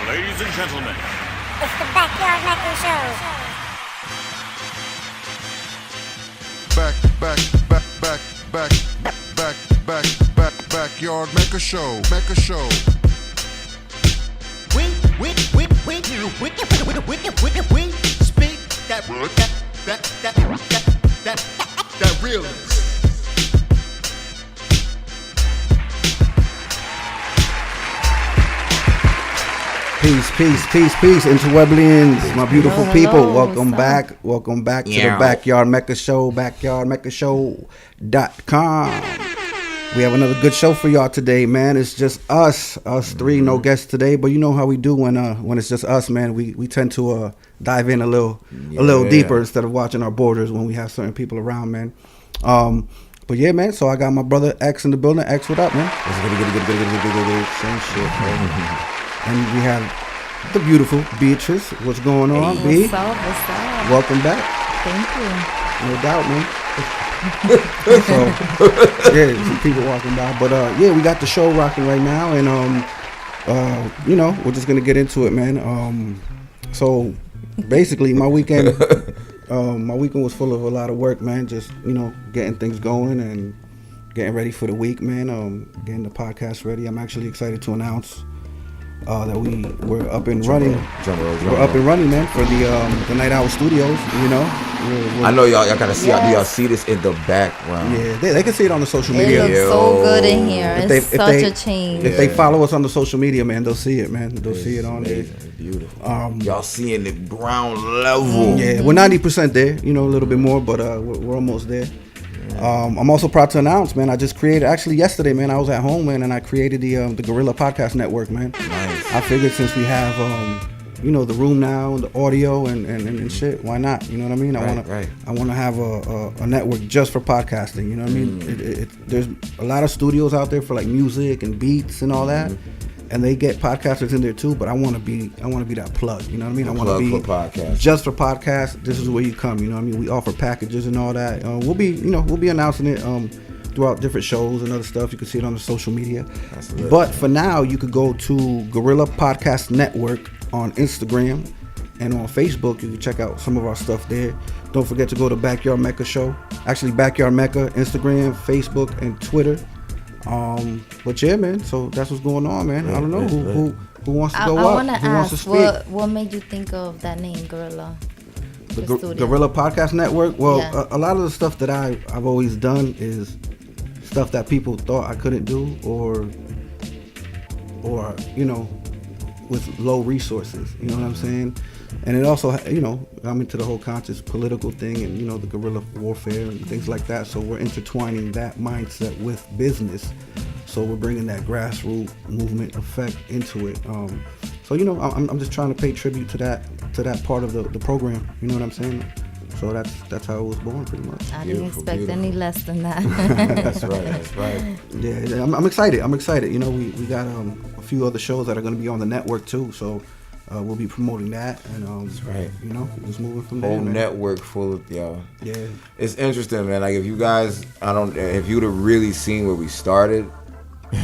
Ladies and gentlemen, It's the Backyard Maker Show. Backyard Maker Show. Maker Show. We speak that realness. Peace, Interweblians, my beautiful people. Welcome back to the Backyard Mecca Show, backyardmeccashow.com. We have another good show for y'all today, man. It's just us three, no guests today, but you know how we do when it's just us, man. We tend to dive in a little deeper instead of watching our borders when we have certain people around, man. But yeah, man, so I got my brother X in the building. X, what up, man? Same shit, man. And we have the beautiful Beatriz. What's going on, B? What's up? Welcome back. Thank you. No doubt, man. So, yeah, some people walking by. But, yeah, we got the show rocking right now. And, you know, we're just going to get into it, man. So, basically, my weekend was full of a lot of work, man. Just, you know, getting things going and getting ready for the week, man. Getting the podcast ready. I'm actually excited to announce that we're up and running. We're up and running, man, for the Night Owl Studios. You know, I know y'all gotta see. Do y'all see this in the background? Yeah, they can see it on the social media. It looks so good in here. It's such a change. If they follow us on the social media, man, they'll see it, man. They'll see it on there. Beautiful. Y'all seeing the ground level. Yeah, we're 90% there. You know, a little bit more, but we're almost there. I'm also proud to announce, man, I just created, actually yesterday, man, I was at home, man, and I created the Gorilla Podcast Network, man. Nice. I figured since we have, you know, the room now, and the audio and shit, why not? You know what I mean? I want to have a network just for podcasting, you know what I mean? There's a lot of studios out there for like music and beats and all that. And they get podcasters in there too, but I want to be that plug. You know what I mean? I want to be just for podcasts. This is where you come. You know what I mean? We offer packages and all that. We'll be announcing it throughout different shows and other stuff. You can see it on the social media. But for now, you could go to Gorilla Podcast Network on Instagram and on Facebook. You can check out some of our stuff there. Don't forget to go to Backyard Mecca Show. Actually, Backyard Mecca, Instagram, Facebook, and Twitter. But yeah, man. So that's what's going on, man. I don't know who wants to go up. I want to wants to ask, speak? what made you think of that name, Gorilla? The Gorilla Podcast Network. Well, Yeah. a lot of the stuff that I've always done is stuff that people thought I couldn't do, or you know, with low resources. You know what I'm saying? And it also, you know, I'm into the whole conscious political thing and, you know, the guerrilla warfare and things like that. So we're intertwining that mindset with business. So we're bringing that grassroots movement effect into it. So, you know, I'm just trying to pay tribute to that part of the program. You know what I'm saying? So that's how it was born, pretty much. I didn't expect any less than that. That's right. Yeah, I'm excited. You know, we got a few other shows that are going to be on the network too. So we'll be promoting that, and that's right. You know, just moving from there. Whole man. network full of y'all. Yeah, it's interesting, man. Like if you guys, if you'd have really seen where we started,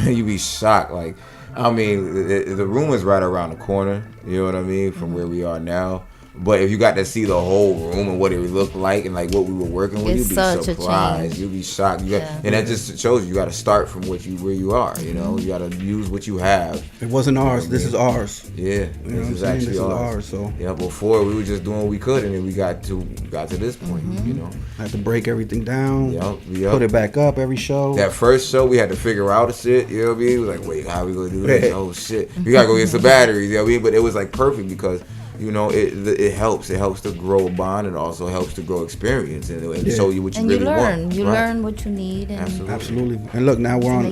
you'd be shocked. Like, I mean, the room is right around the corner. You know what I mean, from where we are now. But if you got to see the whole room and what it looked like and like what we were working with, you'd be surprised. You'd be shocked. And that just shows you got to start from where you are. You know, you got to use what you have. It wasn't ours. This is ours. Yeah, this is actually ours. So yeah, before we were just doing what we could, and then we got to this point. You know, I had to break everything down. Yep. Put it back up every show. That first show we had to figure out shit. You know what I mean? We were like, wait, how we gonna do this? Oh shit, we gotta go get some batteries. You know what I mean? But it was like perfect because, you know, it helps. It helps to grow a bond, and also helps to grow experience and show you what you really want. You learn what you need. And Absolutely. And look, now we're on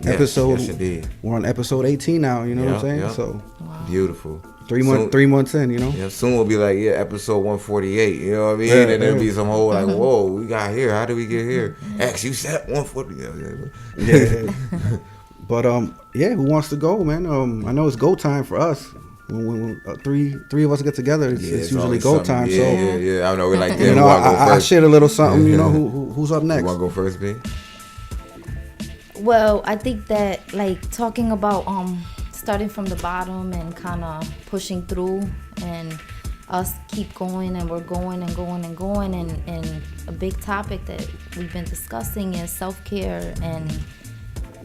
episode. Yes, we're on episode 18 now. You know what I'm saying? Yeah. So beautiful. 3 months in. You know. Yeah. Soon we'll be like, episode 148. You know what I mean? And there'll be some whole like, whoa, we got here. How did we get here? X, you said 140. Yeah. But who wants to go, man? I know it's go time for us. When three of us get together, it's usually go time. Yeah. I know we're like, you know, I shared a little something. You know, who's up next? You want to go first, B? Well, I think that like talking about starting from the bottom and kind of pushing through, and us keep going, and we're going and going and going, and a big topic that we've been discussing is self-care and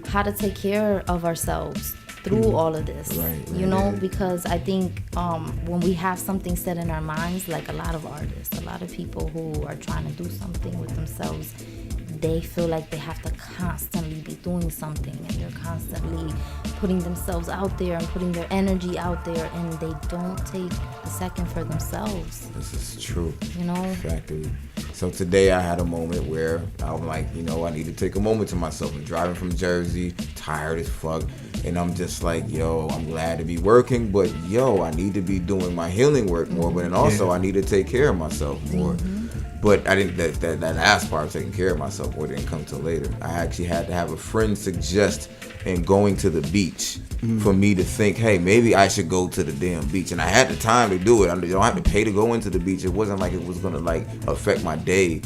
how to take care of ourselves through all of this, you know, because I think when we have something set in our minds, like a lot of artists, a lot of people who are trying to do something with themselves, they feel like they have to constantly be doing something, and they're constantly putting themselves out there and putting their energy out there, and they don't take a second for themselves. This is true. You know? Exactly. So today I had a moment where I'm like, you know, I need to take a moment to myself. I'm driving from Jersey, tired as fuck, and I'm just like, yo, I'm glad to be working, but yo, I need to be doing my healing work more, but then also I need to take care of myself more. But I didn't. That last part of taking care of myself more didn't come till later. I actually had to have a friend suggest in going to the beach for me to think, hey, maybe I should go to the damn beach. And I had the time to do it. I don't have to pay to go into the beach. It wasn't like it was gonna like affect my day,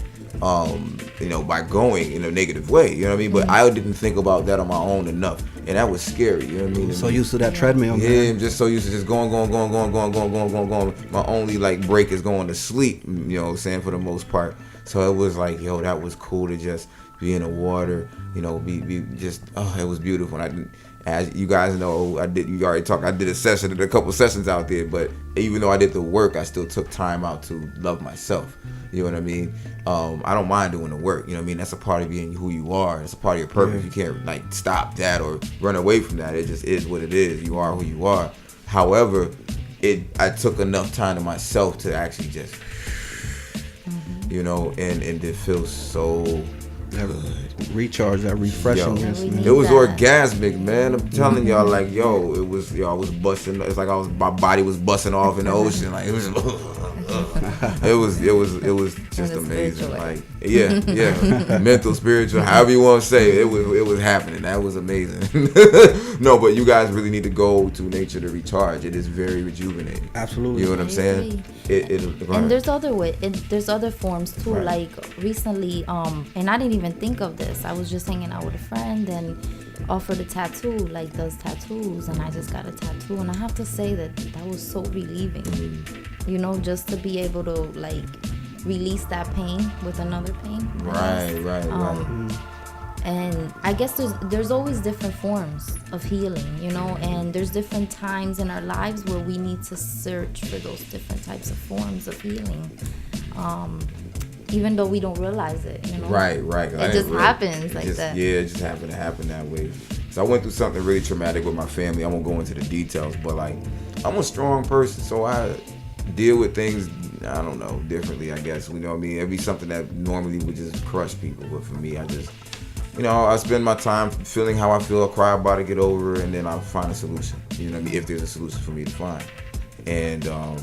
you know, by going in a negative way. You know what I mean? But I didn't think about that on my own enough, and that was scary. You know what I mean? So used to that treadmill. Yeah, I'm just so used to just going. My only like break is going to sleep. You know what I'm saying, for the most part. So it was like, yo, that was cool to just be in the water. You know, be just, oh, it was beautiful. And as you guys know, you already talked. I did a couple sessions out there, but even though I did the work, I still took time out to love myself. You know what I mean? I don't mind doing the work. You know what I mean? That's a part of being who you are. It's a part of your purpose. You can't like stop that or run away from that. It just is what it is. You are who you are. However, I took enough time to myself to actually just, you know, and it feels so good. Recharge, that refreshing. It was orgasmic, man. I'm telling y'all, like, yo, it was, I was busting. It's like my body was busting off in the ocean. Like, it was. It was just amazing. Like, yeah, mental, spiritual, however you want to say it. It was happening. That was amazing. No, but you guys really need to go to nature to recharge. It is very rejuvenating. Absolutely. You know what I'm saying? And there's other forms too. Right. Like recently, and I didn't even think of this. I was just hanging out with a friend and offered a tattoo, like does tattoos, and I just got a tattoo, and I have to say that was so relieving. You know, just to be able to like release that pain with another pain. Right. And I guess there's always different forms of healing, you know, and there's different times in our lives where we need to search for those different types of forms of healing, even though we don't realize it, you know. Right. It just happens like that. Yeah, it just happened to happen that way. So I went through something really traumatic with my family. I won't go into the details, but like, I'm a strong person, so I deal with things, I don't know, differently, I guess. You know what I mean? It'd be something that normally would just crush people, but for me, I just, you know, I spend my time feeling how I feel, cry about it, get over it, and then I'll find a solution. You know what I mean? If there's a solution for me to find. And, you know,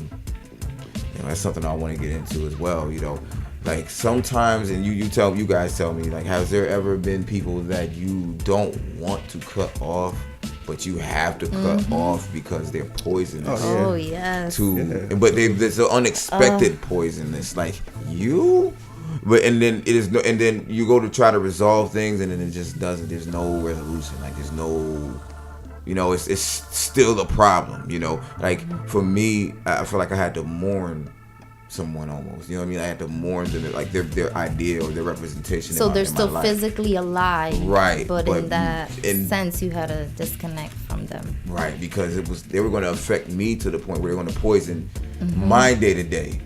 that's something I want to get into as well, you know. Like sometimes, and you guys tell me, like, has there ever been people that you don't want to cut off, but you have to cut off because they're poisonous? Oh yes. But there's an unexpected poisonous, like you. But and then you go to try to resolve things, and then it just doesn't. There's no resolution. Like there's no, you know, it's still a problem. You know, like for me, I feel like I had to mourn someone almost. You know what I mean? I had to mourn them, like their idea or their representation. So they're still physically alive, right? But in that sense, you had to disconnect from them, right? Because they were going to affect me to the point where they're going to poison my day to day.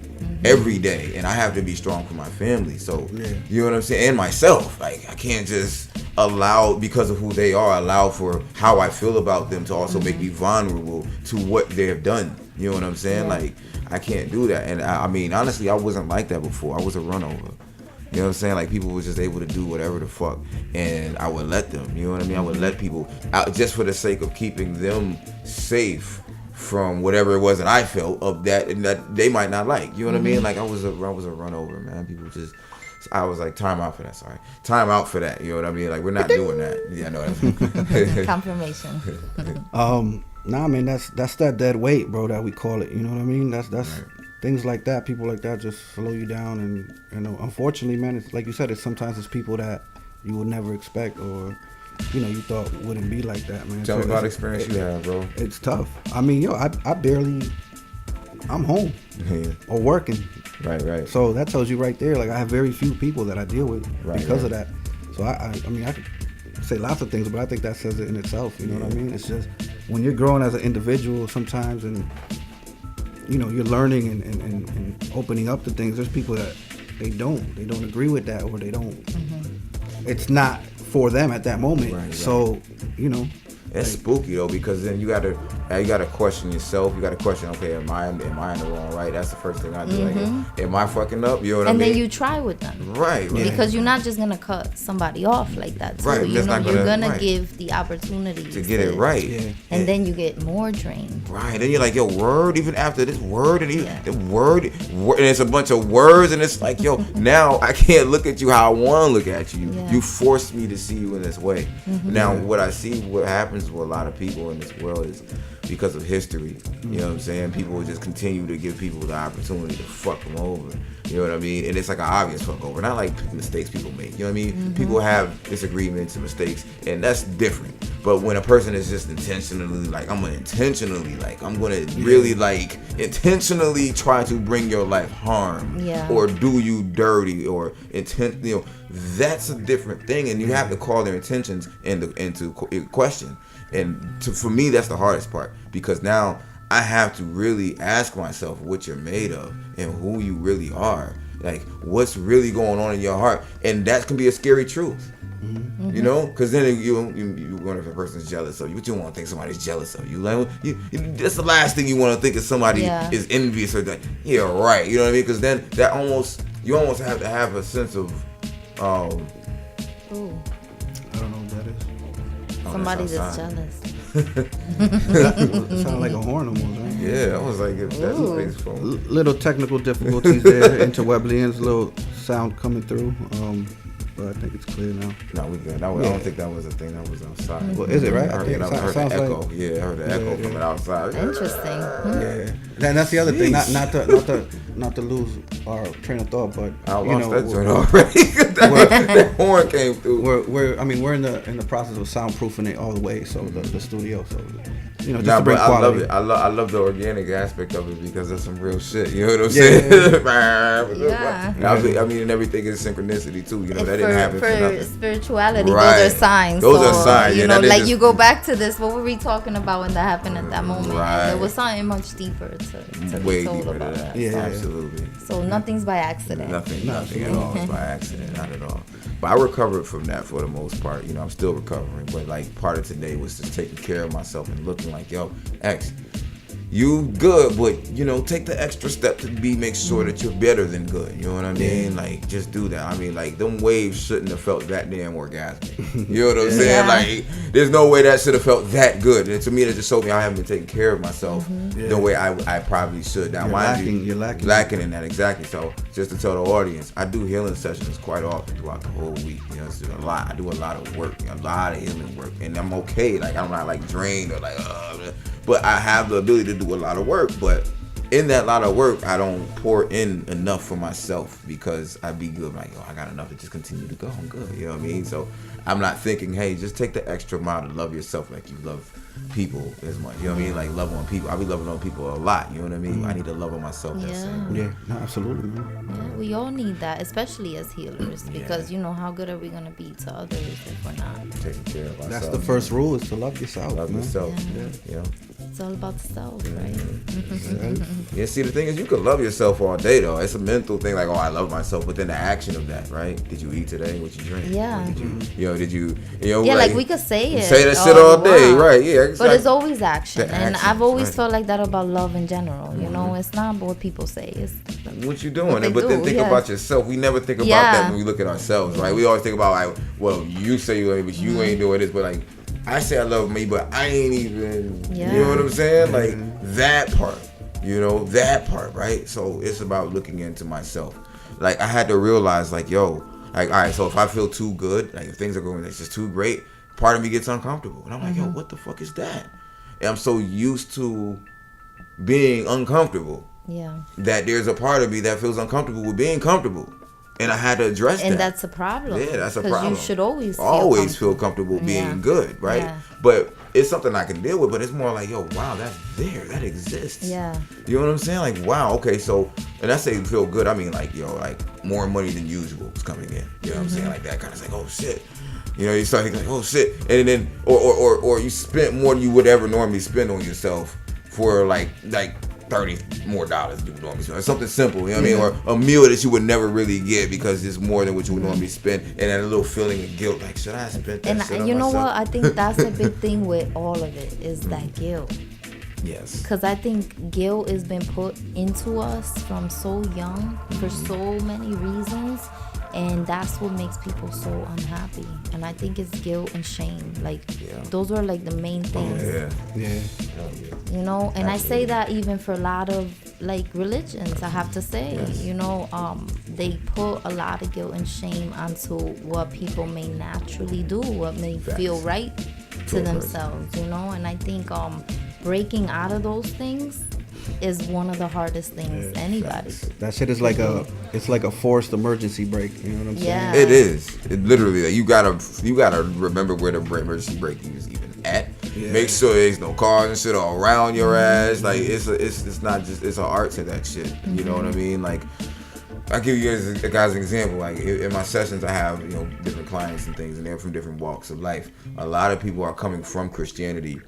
Every day, and I have to be strong for my family. So you know what I'm saying, and myself. Like I can't just allow, because of who they are, allow for how I feel about them to also make me vulnerable to what they have done. You know what I'm saying? Like I can't do that. And I mean, honestly, I wasn't like that before. I was a runover. You know what I'm saying? Like people were just able to do whatever the fuck, and I would let them. You know what I mean? I would let people out just for the sake of keeping them safe from whatever it was that I felt of that, and that they might not like. You know what I mean? Like I was a run over, man. People just, I was like, time out for that. Sorry, time out for that. You know what I mean? Like we're not doing that. Yeah, I know that. Confirmation. Nah, man, that's that dead weight, bro. That we call it. You know what I mean? That's right. Things like that. People like that just slow you down, and you know, unfortunately, man, it's like you said. Sometimes it's people that you would never expect, or you thought wouldn't be like that, man. Tell me about the experience you have, bro. It's tough. I mean, I'm home or working. Right. So that tells you right there, like I have very few people that I deal with because of that. So I mean, I could say lots of things, but I think that says it in itself. You know what I mean? It's just when you're growing as an individual sometimes, and you're learning and opening up to things. There's people that they don't agree with that, or they don't. It's not for them at that moment. Right. So it's spooky though, because then you gotta question yourself. You gotta question, okay, am I in the wrong? Right, that's the first thing I do. Like, am I fucking up? You know what I mean? And then you try with them. Right. Because you're not just gonna cut somebody off like that. So right. you're gonna give the opportunity to get it right. Yeah. And then you get more drained. Right. Then you're like, yo, word. Even after this word and the word, and it's a bunch of words, and it's like, yo, now I can't look at you how I want to look at you. Yeah. You forced me to see you in this way. Now, what I see, what happens with a lot of people in this world is because of history. You know what I'm saying? People will just continue to give people the opportunity to fuck them over. You know what I mean? And it's like an obvious fuck over. Not like mistakes people make. You know what I mean? People have disagreements and mistakes, and that's different. But when a person is just intentionally like, I'm gonna really like intentionally try to bring your life harm, or do you dirty, or that's a different thing, and you have to call their intentions into question. And for me, that's the hardest part, because now I have to really ask myself what you're made of and who you really are. Like, what's really going on in your heart, and that can be a scary truth. Because then you wonder if a person's jealous of you. But you don't want to think somebody's jealous of you. Like, that's the last thing you want to think is somebody is envious or that. Yeah, right. You know what I mean? Because then you almost have to have a sense of. I don't know what that is. Somebody that's jealous. It sounded like a horn almost, right? Yeah, I was like, that's a big phone. Little technical difficulties there. Interweblians, little sound coming through. But I think it's clear now. No, we good. I don't think that was a thing that was outside. Well, is it right? I heard the echo. I heard the echo from outside. Interesting. Yeah. And that's the other thing. Not to lose our train of thought, but I lost that joint already. That horn came through. We're in the process of soundproofing it all the way, so the studio. So just to bring quality. I love the organic aspect of it, because that's some real shit. You know what I'm saying? I mean, and everything is synchronicity too. That didn't happen for nothing. Spirituality, those are signs. Those are signs. You go back to this. What were we talking about when that happened at that moment? Right. There was something much deeper to way be told deeper about than that. Yeah, absolutely. So nothing's by accident. Nothing at all is by accident, not at all. But I recovered from that for the most part. I'm still recovering, but like part of today was just taking care of myself and looking like, yo, X, you good, but take the extra step to make sure that you're better than good. You know what I mean? Like, just do that. I mean, like, them waves shouldn't have felt that damn orgasmic. You know what I'm saying? Like, there's no way that should have felt that good. And to me, that just showed me I haven't been taking care of myself the way I probably should. Now, you're lacking in that, exactly. So, just to tell the audience, I do healing sessions quite often throughout the whole week. It's a lot. I do a lot of work, a lot of healing work, and I'm okay. Like, I'm not like drained or like, but I have the ability to do a lot of work. But in that lot of work, I don't pour in enough for myself, because I be good. Like, I got enough to just continue to go. I'm good. You know what I mean? So I'm not thinking, hey, just take the extra mile to love yourself like you love people as much. You know what I mean? Like, love on people. I be loving on people a lot. You know what I mean? I need to love on myself that same way. Yeah, no, absolutely, man. Yeah, we all need that, especially as healers, because how good are we gonna be to others if we're not taking care of ourselves? That's the first rule, is to love yourself. Love yourself. Yeah. It's all about the self, right? Yeah, see, the thing is, you could love yourself all day, though. It's a mental thing, like, I love myself, but then the action of that, right? Did you eat today? What you drink? Yeah. Did you like we could say it. Say that shit all day, right? Yeah, exactly. But it's always action. And I've always felt like that about love in general. It's not what people say. It's what you doing. But then think about yourself. We never think about that when we look at ourselves, right? We always think about, like, well, you say you love me, but you ain't doing this. But, like, I say I love me, but I ain't even, you know what I'm saying? Like, that part, that part, right? So it's about looking into myself. Like, I had to realize, like, yo, like, all right, so if I feel too good, like, if things are going, it's just too great, part of me gets uncomfortable. And I'm like, yo, what the fuck is that? And I'm so used to being uncomfortable that there's a part of me that feels uncomfortable with being comfortable. And I had to address that. And that's a problem. Yeah, that's a problem. Because you should always feel comfortable being good, right? Yeah. But it's something I can deal with, but it's more like, yo, wow, that's there. That exists. Yeah. You know what I'm saying? Like, wow, okay, so, and I say feel good, I mean, like, yo, like, more money than usual is coming in. You know what I'm saying? Like, that kind of like, oh, shit. You know, you start thinking, like, oh, shit. And then, or you spent more than you would ever normally spend on yourself for, like $30 more you would normally spend. Something simple, you know what I mean? Or a meal that you would never really get because it's more than what you would normally spend. And then a little feeling of guilt, like, should I have spent that shit on you know myself? what? I think that's a big thing with all of it is that guilt. Yes. Because I think guilt has been put into us from so young for so many reasons. And that's what makes people so unhappy. And I think it's guilt and shame. Like, those are like the main things. Yeah. You know, and I say that even for a lot of like religions, I have to say, you know, they put a lot of guilt and shame onto what people may naturally do, what may feel right to themselves, you know. And I think breaking out of those things is one of the hardest things anybody. That shit is like it's like a forced emergency brake. You know what I'm saying? Yeah. It is. It literally, like, you gotta remember where the emergency brake is even at. Yeah. Make sure there's no cars and shit all around your ass. Like, it's not just, it's an art to that shit. You know what I mean? Like, I'll give you guys an example. Like, in my sessions, I have, you know, different clients and things, and they're from different walks of life. A lot of people are coming from Christianity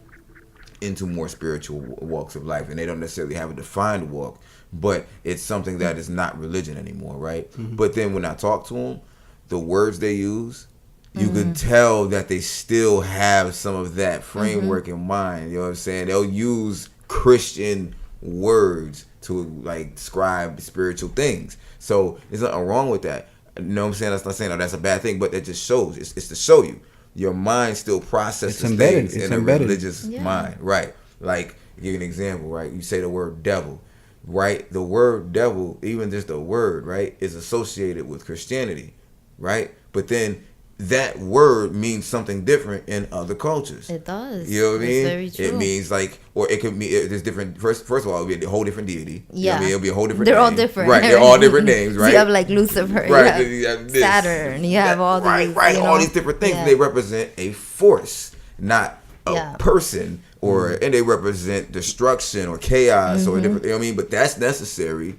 into more spiritual walks of life, and they don't necessarily have a defined walk, but it's something that is not religion anymore, right? But then when I talk to them, the words they use, you can tell that they still have some of that framework in mind. You know what I'm saying? They'll use Christian words to, like, describe spiritual things. So there's nothing wrong with that. You know what I'm saying? That's not saying, oh, that's a bad thing, but it just shows. It's to show you. Your mind still processes things in a religious mind, right? Like, give you an example, right? You say the word devil, right? The word devil, even just the word, right, is associated with Christianity, right? But then that word means something different in other cultures. It does. You know what I mean? Very true. It means, like, or it could mean, there's different. First of all, it'll be a whole different deity. Yeah. You know what I mean? It'll be a whole different. They're name. all different. Right. They're all different names, right? So you have like Lucifer, right. you have Saturn, you have all these. Right. You know? All these different things. Yeah. They represent a force, not a person, or and they represent destruction or chaos or different. You know what I mean? But that's necessary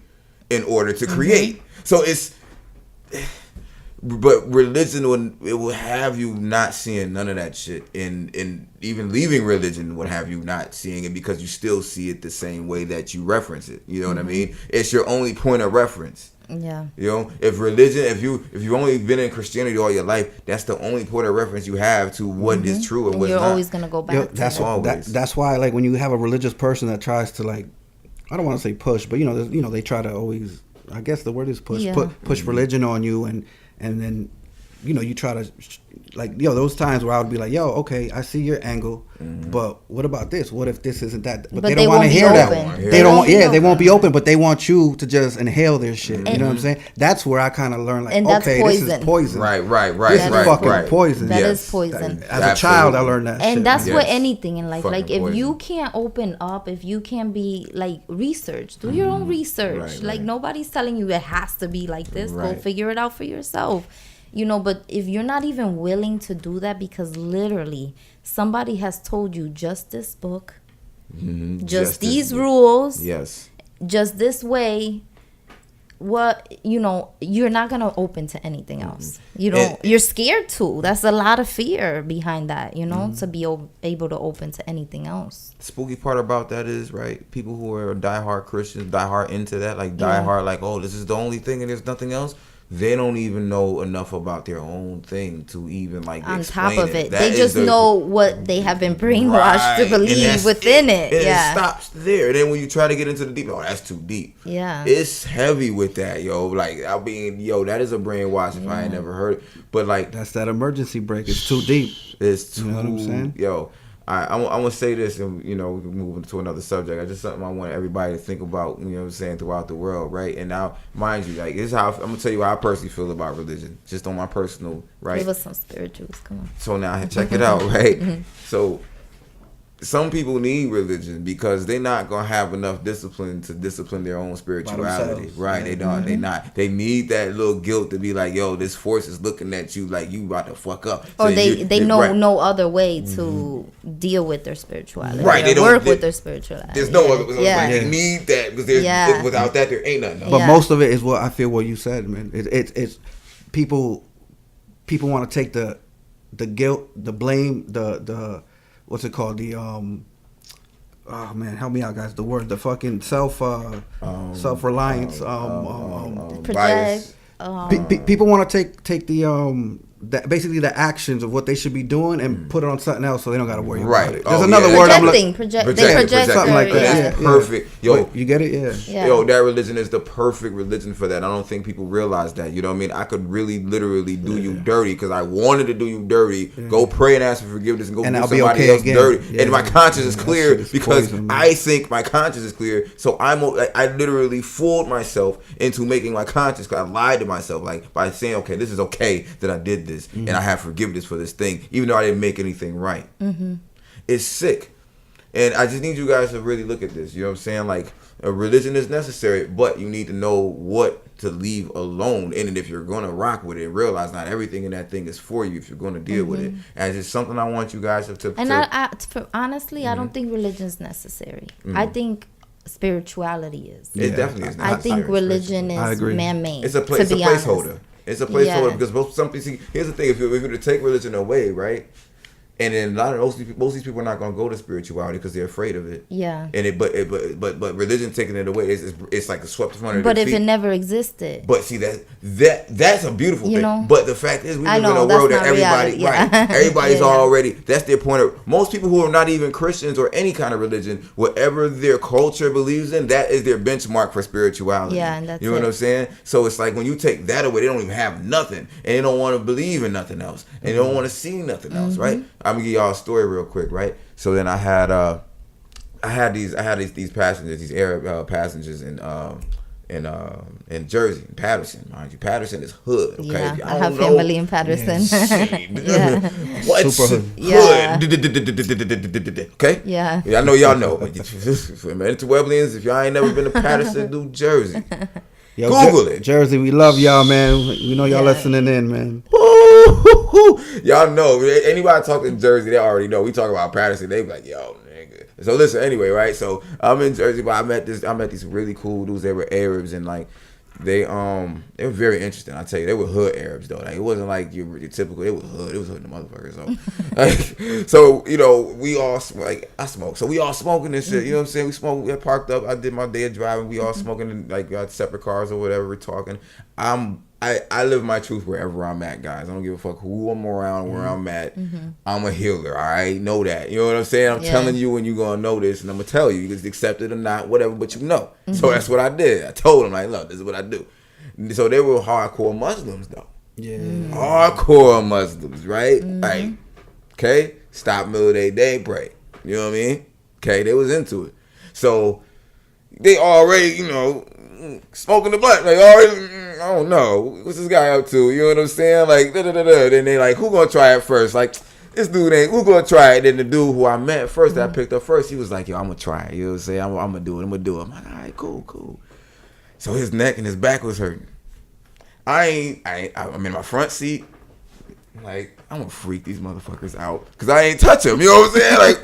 in order to create. So it's. But religion will have you not seeing none of that shit, and even leaving religion would have you not seeing it because you still see it the same way that you reference it. You know what I mean? It's your only point of reference. Yeah. You know, if religion, if you've only been in Christianity all your life, that's the only point of reference you have to what is true and what's you're not. always gonna go back. That's why, like, when you have a religious person that tries to, like, I don't want to say push, but they try to always, I guess the word is push, push religion on you, and then, you know, you try to, like, those times where I would be like, okay, I see your angle, but what about this? What if this isn't that? But they don't want to hear that. They won't be open, but they want you to just inhale their shit. You know what I'm saying? That's where I kind of learned, like, okay, this is poison. Right. This is fucking poison. That is poison. As a child, I learned that. And shit, that's man. what anything in life. Fucking like, if poison. you can't open up, if you can't be like research, do your own research. Like, nobody's telling you it has to be like this. Go figure it out for yourself. You know, but if you're not even willing to do that, because literally somebody has told you just this book, just these rules, just this way, what, you know, you're not gonna open to anything else. You don't. You're scared to. That's a lot of fear behind that. You know, to be able to open to anything else. Spooky part about that is, right, people who are diehard Christians, diehard into that, like diehard, like, oh, this is the only thing and there's nothing else. They don't even know enough about their own thing to even, like, on explain top of it. That they just know what they have been brainwashed to believe within it. And it stops there. And then when you try to get into the deep, oh, that's too deep. Yeah. It's heavy with that, yo. Like, I mean, that is a brainwash if I ain't never heard it. But, like, that's that emergency brake. It's too deep. It's too, you know what I'm saying? Yo. I'm going to say this, and, you know, we can move into another subject. It's just something I want everybody to think about, you know what I'm saying, throughout the world, right? And now, mind you, like, this is how I'm going to tell you how I personally feel about religion, just on my personal, right? Give us some spirituals, come on. So now, check it out, right? So, some people need religion because they're not gonna have enough discipline to discipline their own spirituality. Right? They don't. They not. They need that little guilt to be like, yo, this force is looking at you like you about to fuck up. Or So they know right. no other way to deal with their spirituality. Right, They work with their spirituality. There's no other. So Yeah. like, they need that because without that there ain't nothing. But Yeah. most of it is what I feel. What you said, man. It's people want to take the guilt, the blame, the what's it called? The oh man, help me out, guys. The word, the fucking self-reliance. Project. People want to take the basically the actions of what they should be doing and put it on something else, so they don't got to worry about it. There's another word I'm looking. They project something like that. yeah. That's perfect. Yo, Wait, you get it? Yeah. Yo, that religion is the perfect religion for that. I don't think people realize that. You know what I mean? I could really, literally do you dirty because I wanted to do you dirty. Go pray and ask for forgiveness and go And do I'll be somebody okay else again. dirty. Yeah. And my conscience is That clear shit is because poison, man. I think my conscience is clear. So I literally fooled myself into making my conscience. Cause I lied to myself like by saying, okay, this is okay that I did this and I have forgiveness for this thing, even though I didn't make anything right. It's sick. And I just need you guys to really look at this. You know what I'm saying? Like, a religion is necessary, but you need to know what to leave alone. And if you're going to rock with it, realize not everything in that thing is for you if you're going to deal with it. And it's just something I want you guys to And honestly, I don't think religion is necessary. I think spirituality is. It definitely is I necessary. think religion I is agree. It's man-made. a to be placeholder. honest. It's a placeholder Yeah. because most some people see. Here's the thing: if you were to take religion away, right, and then a lot of most of these people are not going to go to spirituality because they're afraid of it. Yeah. And but religion taking it away, it's like a swept from under But their if feet. it never existed. But see that's a beautiful You thing. know? But the fact is, we I live in know, a that's world that not everybody, reality, yeah. right? Everybody's Yeah, yeah. already. That's their point of. Most people who are not even Christians or any kind of religion, whatever their culture believes in, that is their benchmark for spirituality. Yeah, and that's you know what it. I'm saying. So it's like when you take that away, they don't even have nothing, and they don't want to believe in nothing else, and they don't want to see nothing else, right? I'm gonna give y'all a story real quick, right? So then I had these passengers, these Arab passengers in Jersey, in Patterson, mind you. Patterson is hood, okay? Yeah, If I y'all have don't know, family in Patterson. yeah. What? Super hood. Yeah. Hood. Okay? Yeah. I know y'all know. Interweblians, if y'all ain't never been to Patterson, New Jersey. Yo, Google it. Jersey, we love y'all, man. We know y'all Yeah. listening in, man. Y'all know. Anybody talk in Jersey, they already know. We talk about Patterson, they be like, yo, nigga. So listen, anyway, right? So I'm in Jersey, but I met these really cool dudes. They were Arabs, and like they were very interesting. I tell you, they were hood Arabs though. Like it wasn't like your typical. It was hood. It was hood the motherfuckers. So, so you know, we all like I smoke. So we all smoking and shit. You know what I'm saying? We smoked. We parked up. I did my day of driving. We all smoking in like got separate cars or whatever. We're talking. I live my truth wherever I'm at, guys. I don't give a fuck who I'm around, where I'm at. I'm a healer, all right? Know that. You know what I'm saying? I'm telling you when you're going to know this, and I'm going to tell you. You can accept it or not, whatever, but you know. So that's what I did. I told them, like, look, this is what I do. So they were hardcore Muslims, though. Yeah. Hardcore Muslims, right? Like, okay? Stop middle of the day, pray. You know what I mean? Okay, they was into it. So they already, you know, smoking the blunt. Like, already, I don't know. What's this guy up to? You know what I'm saying? Like, Then they like, who gonna try it first? Like, this dude ain't, who gonna try it? Then the dude who I met first, that I picked up first, he was like, yo, I'm gonna try it. You know what I'm saying? I'm gonna do it. I'm like, all right, cool. So his neck and his back was hurting. I'm in my front seat. Like, I'm gonna freak these motherfuckers out. Cause I ain't touch them. You know what I'm saying? Like,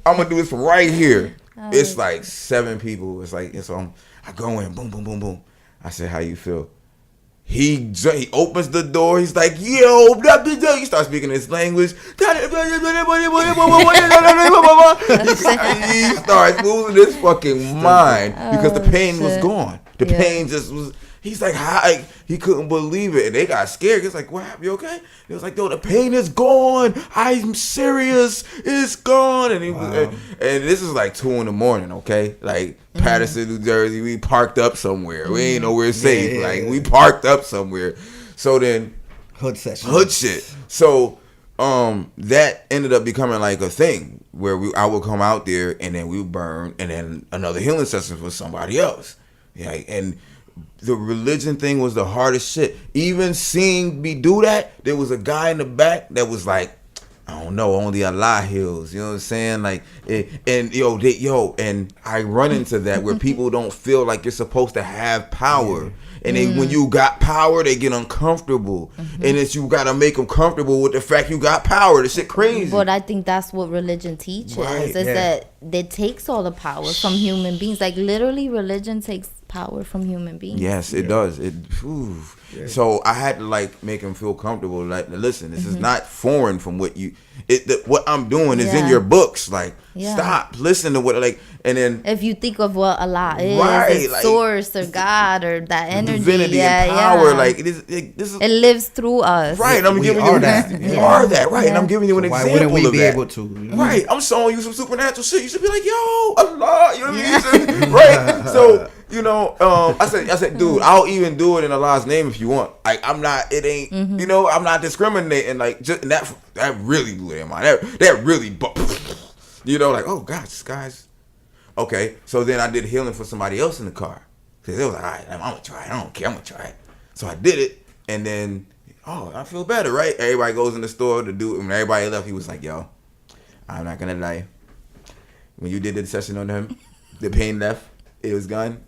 I'm gonna do this from right here. It's like 7 people. It's like, so I go in, boom, boom, boom, boom. I said, how you feel? He opens the door. He's like, yo, blah, blah, blah. He starts speaking his language. He starts losing his fucking mind because the pain was gone. The pain just was. He's like, hi. He couldn't believe it. And they got scared. He's like, what happened? You okay? He was like, yo, the pain is gone. I'm serious. It's gone. And he was, and this is like 2 a.m, okay? Like, Patterson, New Jersey, we parked up somewhere. We ain't nowhere safe. Like, we parked up somewhere. So then, Hood session. Hood shit. So, that ended up becoming like a thing where I would come out there and then we would burn and then another healing session for somebody else. Yeah, and the religion thing was the hardest shit. Even seeing me do that, there was a guy in the back that was like, I don't know, only Allah heals. You know what I'm saying? Like, and I run into that where people don't feel like you're supposed to have power. And then when you got power, they get uncomfortable. And it's you got to make them comfortable with the fact you got power. This shit crazy. But I think that's what religion teaches. Is that it takes all the power from human beings. Like, literally, religion takes power from human beings. Yes, it does. So I had to like make him feel comfortable. Like, listen, this is not foreign from what you. What I'm doing is in your books. Like, stop, listen to what like, and then if you think of what Allah is, it's like, source or God or that energy, divinity and power, like this is it lives through us. Right, I'm giving you that. You are that, right? And I'm giving you an example. Why wouldn't we be that. Able to? You know? Right, I'm showing you some supernatural shit. You should be like, yo, Allah, you know what I mean? Right, so. You know, I said, dude, I'll even do it in Allah's name if you want. Like, I'm not. It ain't. You know, I'm not discriminating. Like, just that really blew their mind. That really, you know, like, oh gosh, this guy's okay. So then I did healing for somebody else in the car because it was like, all right, I'm gonna try it. I don't care. I'm gonna try it. So I did it, and then I feel better, right? Everybody goes in the store to do it. When everybody left, he was like, yo, I'm not gonna lie. When you did the session on him, the pain left. It was gone.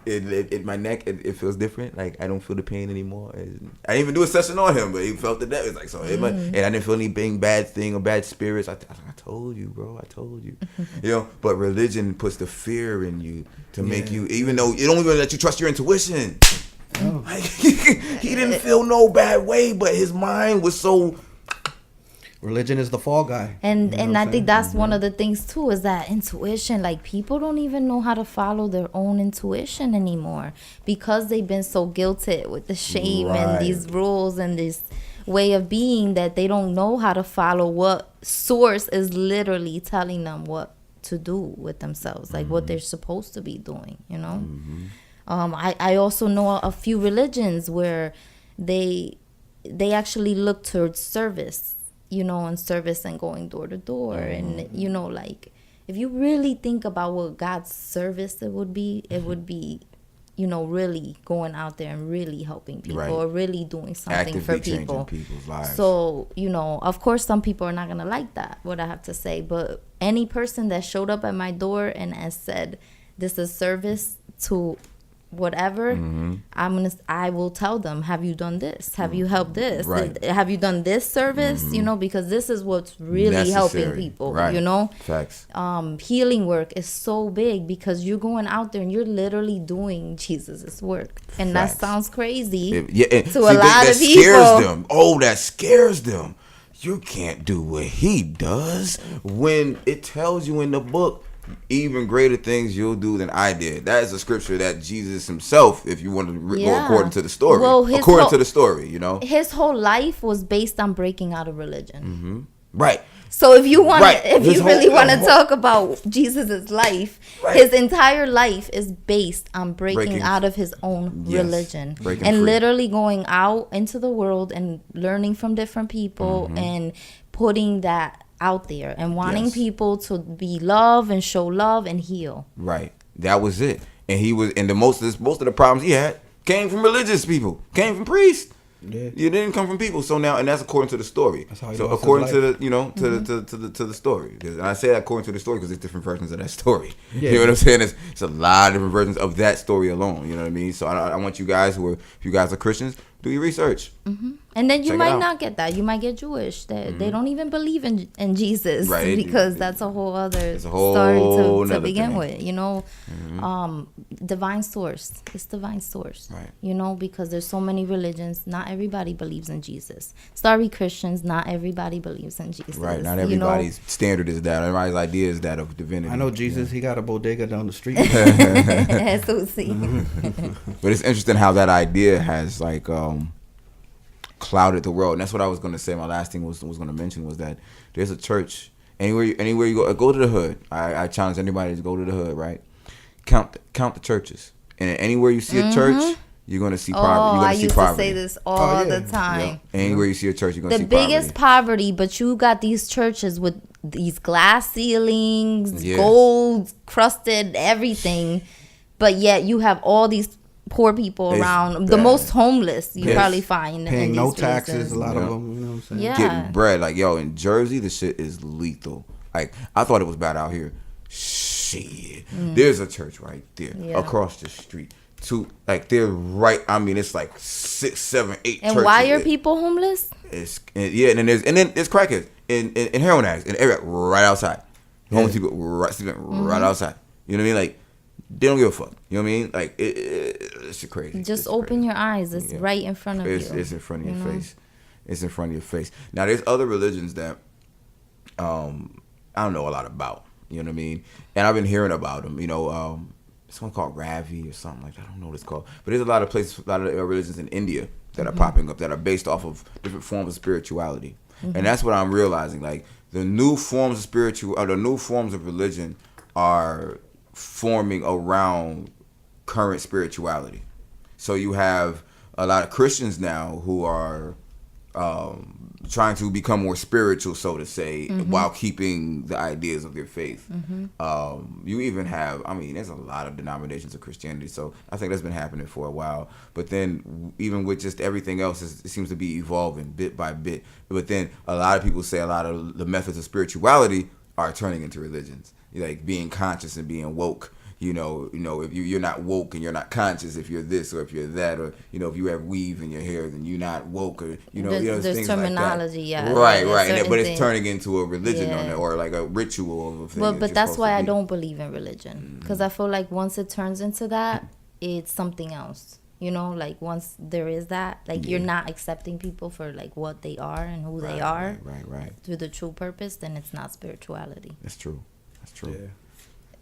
My neck, it feels different. Like, I don't feel the pain anymore. I didn't even do a session on him, but he felt the death. It's like, so, and I didn't feel anything bad thing or bad spirits. I told you, bro. I told you. You know, but religion puts the fear in you to make you, even though it don't even let you trust your intuition. Like, he didn't feel no bad way, but his mind was so. Religion is the fall guy. And I think that's one of the things too, is that intuition. Like, people don't even know how to follow their own intuition anymore because they've been so guilted with the shame and these rules and this way of being that they don't know how to follow what source is literally telling them what to do with themselves, like what they're supposed to be doing, you know. I also know a few religions where they actually look towards service, you know, and service and going door to door. And, you know, like, if you really think about what God's service it would be, you know, really going out there and really helping people or really doing something for people. People's lives. So, you know, of course, some people are not going to like that, what I have to say. But any person that showed up at my door and has said, this is service to whatever, I will tell them, have you done this? Have you helped this? Have you done this service? You know, because this is what's really helping people, you know. Facts. Healing work is so big because you're going out there and you're literally doing Jesus's work. And that sounds crazy to a lot of people. Scares them. That scares them. You can't do what he does when it tells you in the book, even greater things you'll do than I did. That is a scripture that Jesus himself, if you want to go according to the story, according to the story, you know, his whole life was based on breaking out of religion. Right. So if you want, if you really want to talk about Jesus's life, his entire life is based on breaking out of his own religion and literally going out into the world and learning from different people and putting that out there and wanting people to be love and show love and heal. Right. That was it. And he was, and most of the problems he had came from religious people, came from priests. Yeah. You didn't come from people. So now, and that's according to the story. That's how he according to the, you know, to the story. And I say that according to the story because there's different versions of that story. Yeah. You know what I'm saying? It's a lot of different versions of that story alone. You know what I mean? So I want you guys if you guys are Christians, do your research. And then you might not get that. You might get Jewish. That they don't even believe in Jesus, because that's a whole other story to begin with. You know, divine source. It's divine source. Right. You know, because there's so many religions. Not everybody believes in Jesus. Sorry, Christians. Not everybody believes in Jesus. Right. Not everybody's standard is that. Everybody's idea is that of divinity. I know Jesus. He got a bodega down the street. But it's interesting how that idea has like clouded the world. And that's what I was going to say. My last thing was going to mention was that there's a church anywhere you go to the hood. I challenge anybody to go to the hood, right? Count the churches, and anywhere you see a church, you're going to see poverty. I used to say this all the time. Yeah. Anywhere you see a church, you're going to see the biggest poverty, but you got these churches with these glass ceilings, gold crusted everything, but yet you have all these poor people It's around. The bad. most homeless you Yes. probably find Paying in no these taxes, places. a lot Yeah. of them. You know what I'm saying? Yeah. Getting bread. Like, yo, in Jersey, the shit is lethal. Like, I thought it was bad out here. Shit. There's a church right there Yeah. across the street. They're right. I mean, it's like 6, 7, 8 And churches. why are people homeless? And then there's crackheads and heroin addicts and area right outside. Homeless people sleeping right outside. You know what I mean? Like, they don't give a fuck. You know what I mean? Like, it's shit crazy. Just It's open crazy. your eyes. It's right in front of you. It's in front of your you know? face. It's in front of your face. Now, there's other religions that I don't know a lot about. You know what I mean? And I've been hearing about them. You know, it's one called Ravi or something like that. I don't know what it's called. But there's a lot of places, a lot of religions in India that are popping up that are based off of different forms of spirituality. And that's what I'm realizing. Like, the new forms of the new forms of religion are forming around current spirituality. So you have a lot of Christians now who are trying to become more spiritual, so to say, while keeping the ideas of their faith. You even have, I mean, there's a lot of denominations of Christianity, so I think that's been happening for a while. But then, even with just everything else, it seems to be evolving bit by bit. But then, a lot of people say a lot of the methods of spirituality are turning into religions, like being conscious and being woke. You know, if you're not woke and you're not conscious, if you're this or if you're that, or if you have weave in your hair, then you're not woke, or There's things terminology, like that. yeah, right, like right, but it's thing. turning into a religion on Yeah. it, or like a ritual of a thing. But you're that's supposed why to I be. don't believe in religion, because I feel like once it turns into that, it's something else. You know, like once there is that, like you're not accepting people for like what they are and who they are, Right. to the true purpose, then it's not spirituality. That's true. Yeah.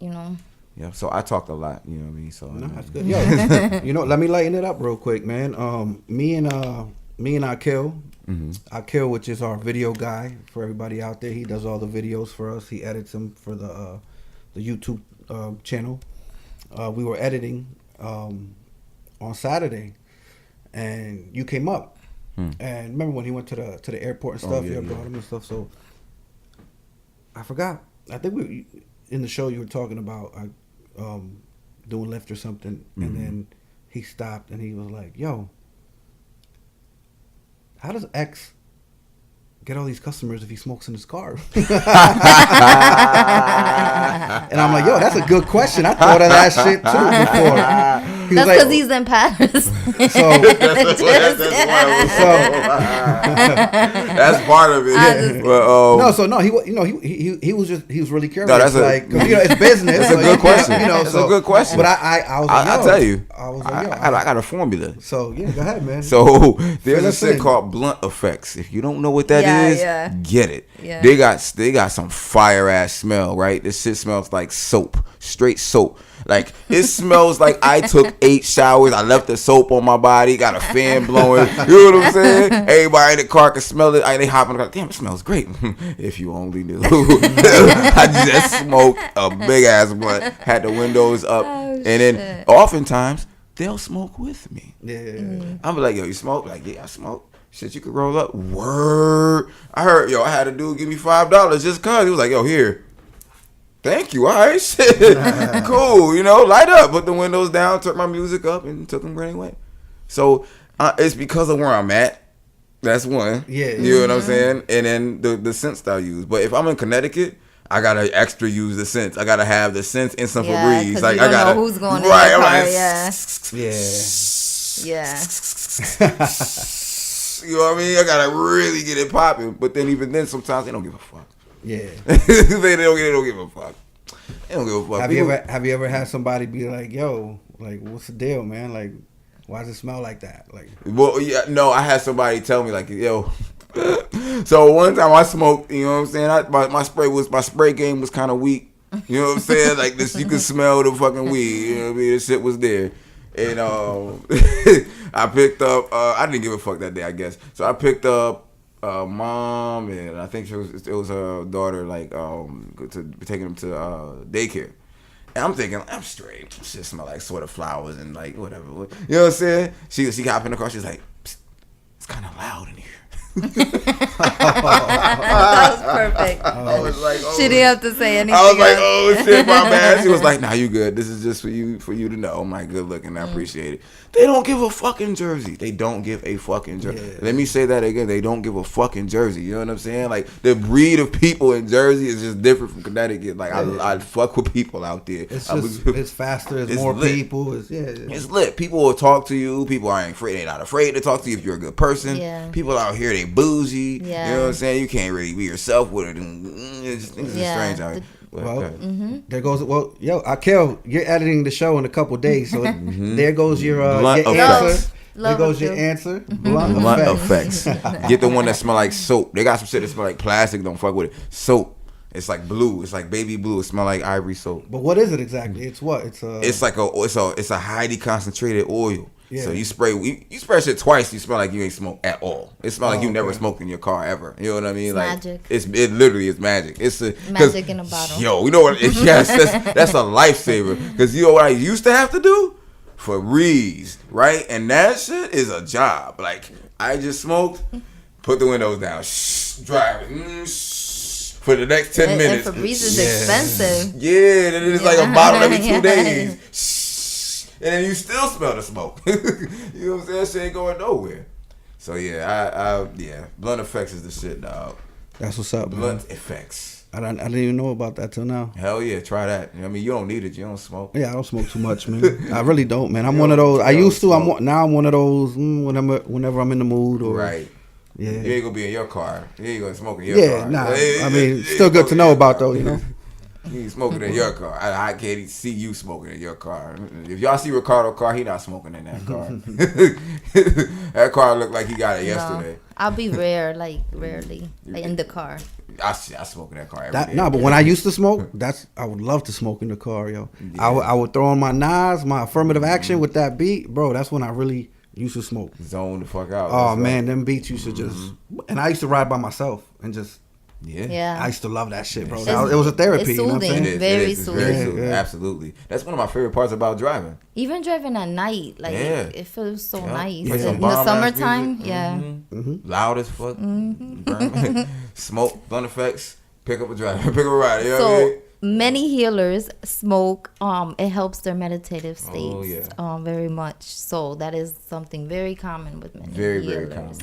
You know. Yeah. So I talked a lot. You know what I mean? So No, that's good. Yo, let me lighten it up real quick, man. Me and Akil, Akil, which is our video guy for everybody out there. He does all the videos for us. He edits them for the YouTube channel. We were editing on Saturday, and you came up. And remember when he went to the airport and stuff? You brought him and stuff. So I forgot. I think in the show you were talking about doing lift or something, and then he stopped and he was like, "Yo, how does X get all these customers if he smokes in his car?" And I'm like, "Yo, that's a good question. I thought of that shit too before." He was That's because he's in Paris. That's part of it. But, he was really curious. No, that's like, 'cause, it's business. That's a good question. You know, That's a good question. But I was like, I'll tell you. I was like, yo, I got a formula. So yeah, go ahead, man. So there's Fill a us shit in. called blunt effects. If you don't know what that is, Yeah. get it. Yeah. They got some fire ass smell, right? This shit smells like soap, straight soap. Like, it smells like I took 8 showers. I left the soap on my body, got a fan blowing. You know what I'm saying? Everybody in the car can smell it. They hop in the car. Damn, it smells great. If you only knew. I just smoked a big ass blunt, had the windows up, and then oftentimes they'll smoke with me. Yeah. I'm like, yo, you smoke? Like, yeah, I smoke. Shit, you could roll up. Word. I heard, I had a dude give me $5 just cause. He was like, yo, here. Thank you. All right, shit. Cool. Light up. Put the windows down, turn my music up, and took them right away. So it's because of where I'm at. That's one. Yeah. You know what I'm saying? And then the scents that I use. But if I'm in Connecticut, I gotta extra use the scents. I gotta have the scents in some Yeah, Febreze. 'cause Like, you don't I gotta know who's going in right. your I'm car, like, yeah. You know what I mean? I gotta really get it popping. But then even then, sometimes they don't give a fuck. Yeah. they don't give a fuck. They don't give a fuck. Have you ever had somebody be like, "Yo, like, what's the deal, man? Like, why does it smell like that?" Like, well, yeah, no, I had somebody tell me like, "Yo." So one time I smoked, you know what I'm saying? My spray game was kind of weak. You know what I'm saying? Like this, you could smell the fucking weed. You know what I mean? The shit was there, and I picked up. I didn't give a fuck that day, I guess. So I picked up. Mom and I think it was her daughter, like taking them to daycare, and I'm thinking I'm straight. Shit smell like sort of flowers and like whatever. You know what I'm saying? She hopped in the car. She's like, "Psst, it's kind of loud in here." That was perfect. I was like, oh. She didn't have to say anything. I was like, else. oh shit, my bad. She was like, nah, you good. This is just for you to know. I'm like, good looking. I appreciate it. They don't give a fucking jersey. They don't give a fucking jersey. Yeah. Let me say that again. They don't give a fucking jersey. You know what I'm saying? Like, the breed of people in Jersey is just different from Connecticut. Like, I fuck with people out there. It's just, it's faster. It's more lit. people. It's lit. People will talk to you. People aren't afraid. They're not afraid to talk to you if you're a good person. Yeah. People out here, they bougie. Yeah. You know what I'm saying? You can't really be yourself with it. It's just strange out here. Well, there goes. Well, yo, Akel, you're editing the show in a couple days, so there goes your Blunt answer. effects. There goes your answer. Blunt effects. Get the one that smell like soap. They got some shit that smell like plastic. Don't fuck with it. Soap. It's like blue. It's like baby blue. It smell like ivory soap. But what is it exactly? It's what? It's a highly concentrated oil. Yeah. So you spray shit twice, you smell like you ain't smoked at all. It smells like you never smoked in your car ever. You know what I mean? It's like magic. It literally is magic. It's magic in a bottle. Yo, you know what? Yes, that's a lifesaver. Because you know what I used to have to do for Rees, right? And that shit is a job. Like, I just smoked, put the windows down, drive it, for the next 10 minutes. And Febreze is expensive. Yeah, and it's like a bottle every 2 days. And then you still smell the smoke. You know what I'm saying? Shit ain't going nowhere. So yeah, blunt effects is the shit, dog. That's what's up, Blunt man. effects. I didn't even know about that till now. Hell yeah, try that. I mean, you don't need it. You don't smoke. Yeah, I don't smoke too much, man. I really don't, man. I'm one of those. I used to. Now I'm one of those. Whenever I'm in the mood, or right. Yeah. You ain't gonna be in your car. You ain't gonna smoke in your car. Nah. I mean, still good to know about though, you know. You ain't smoking in your car. I can't even see you smoking in your car. If y'all see Ricardo's car, he not smoking in that car. That car looked like he got it yesterday. No, I'll be rarely, like in the car. I smoke in that car every day. No, but when I used to smoke, I would love to smoke in the car, yo. Yeah. I would throw on my Nas, my affirmative action with that beat, bro. That's when I really used to smoke. Zone the fuck out. Oh man, them beats used to just, and I used to ride by myself and just. Yeah. I used to love that shit, bro. It was a therapy. It's soothing. You know what I'm saying? Very It's soothing. very soothing. Absolutely. That's one of my favorite parts about driving. Even driving at night, like it feels so nice. Play some In the bomb-ass summertime, music. yeah. Loud as fuck. Smoke, blunt effects, pick up a driver, pick up a rider. You know what I So mean? many healers smoke. It helps their meditative states. Oh, yeah. Very much. So that is something very common with many Very, healers. very common.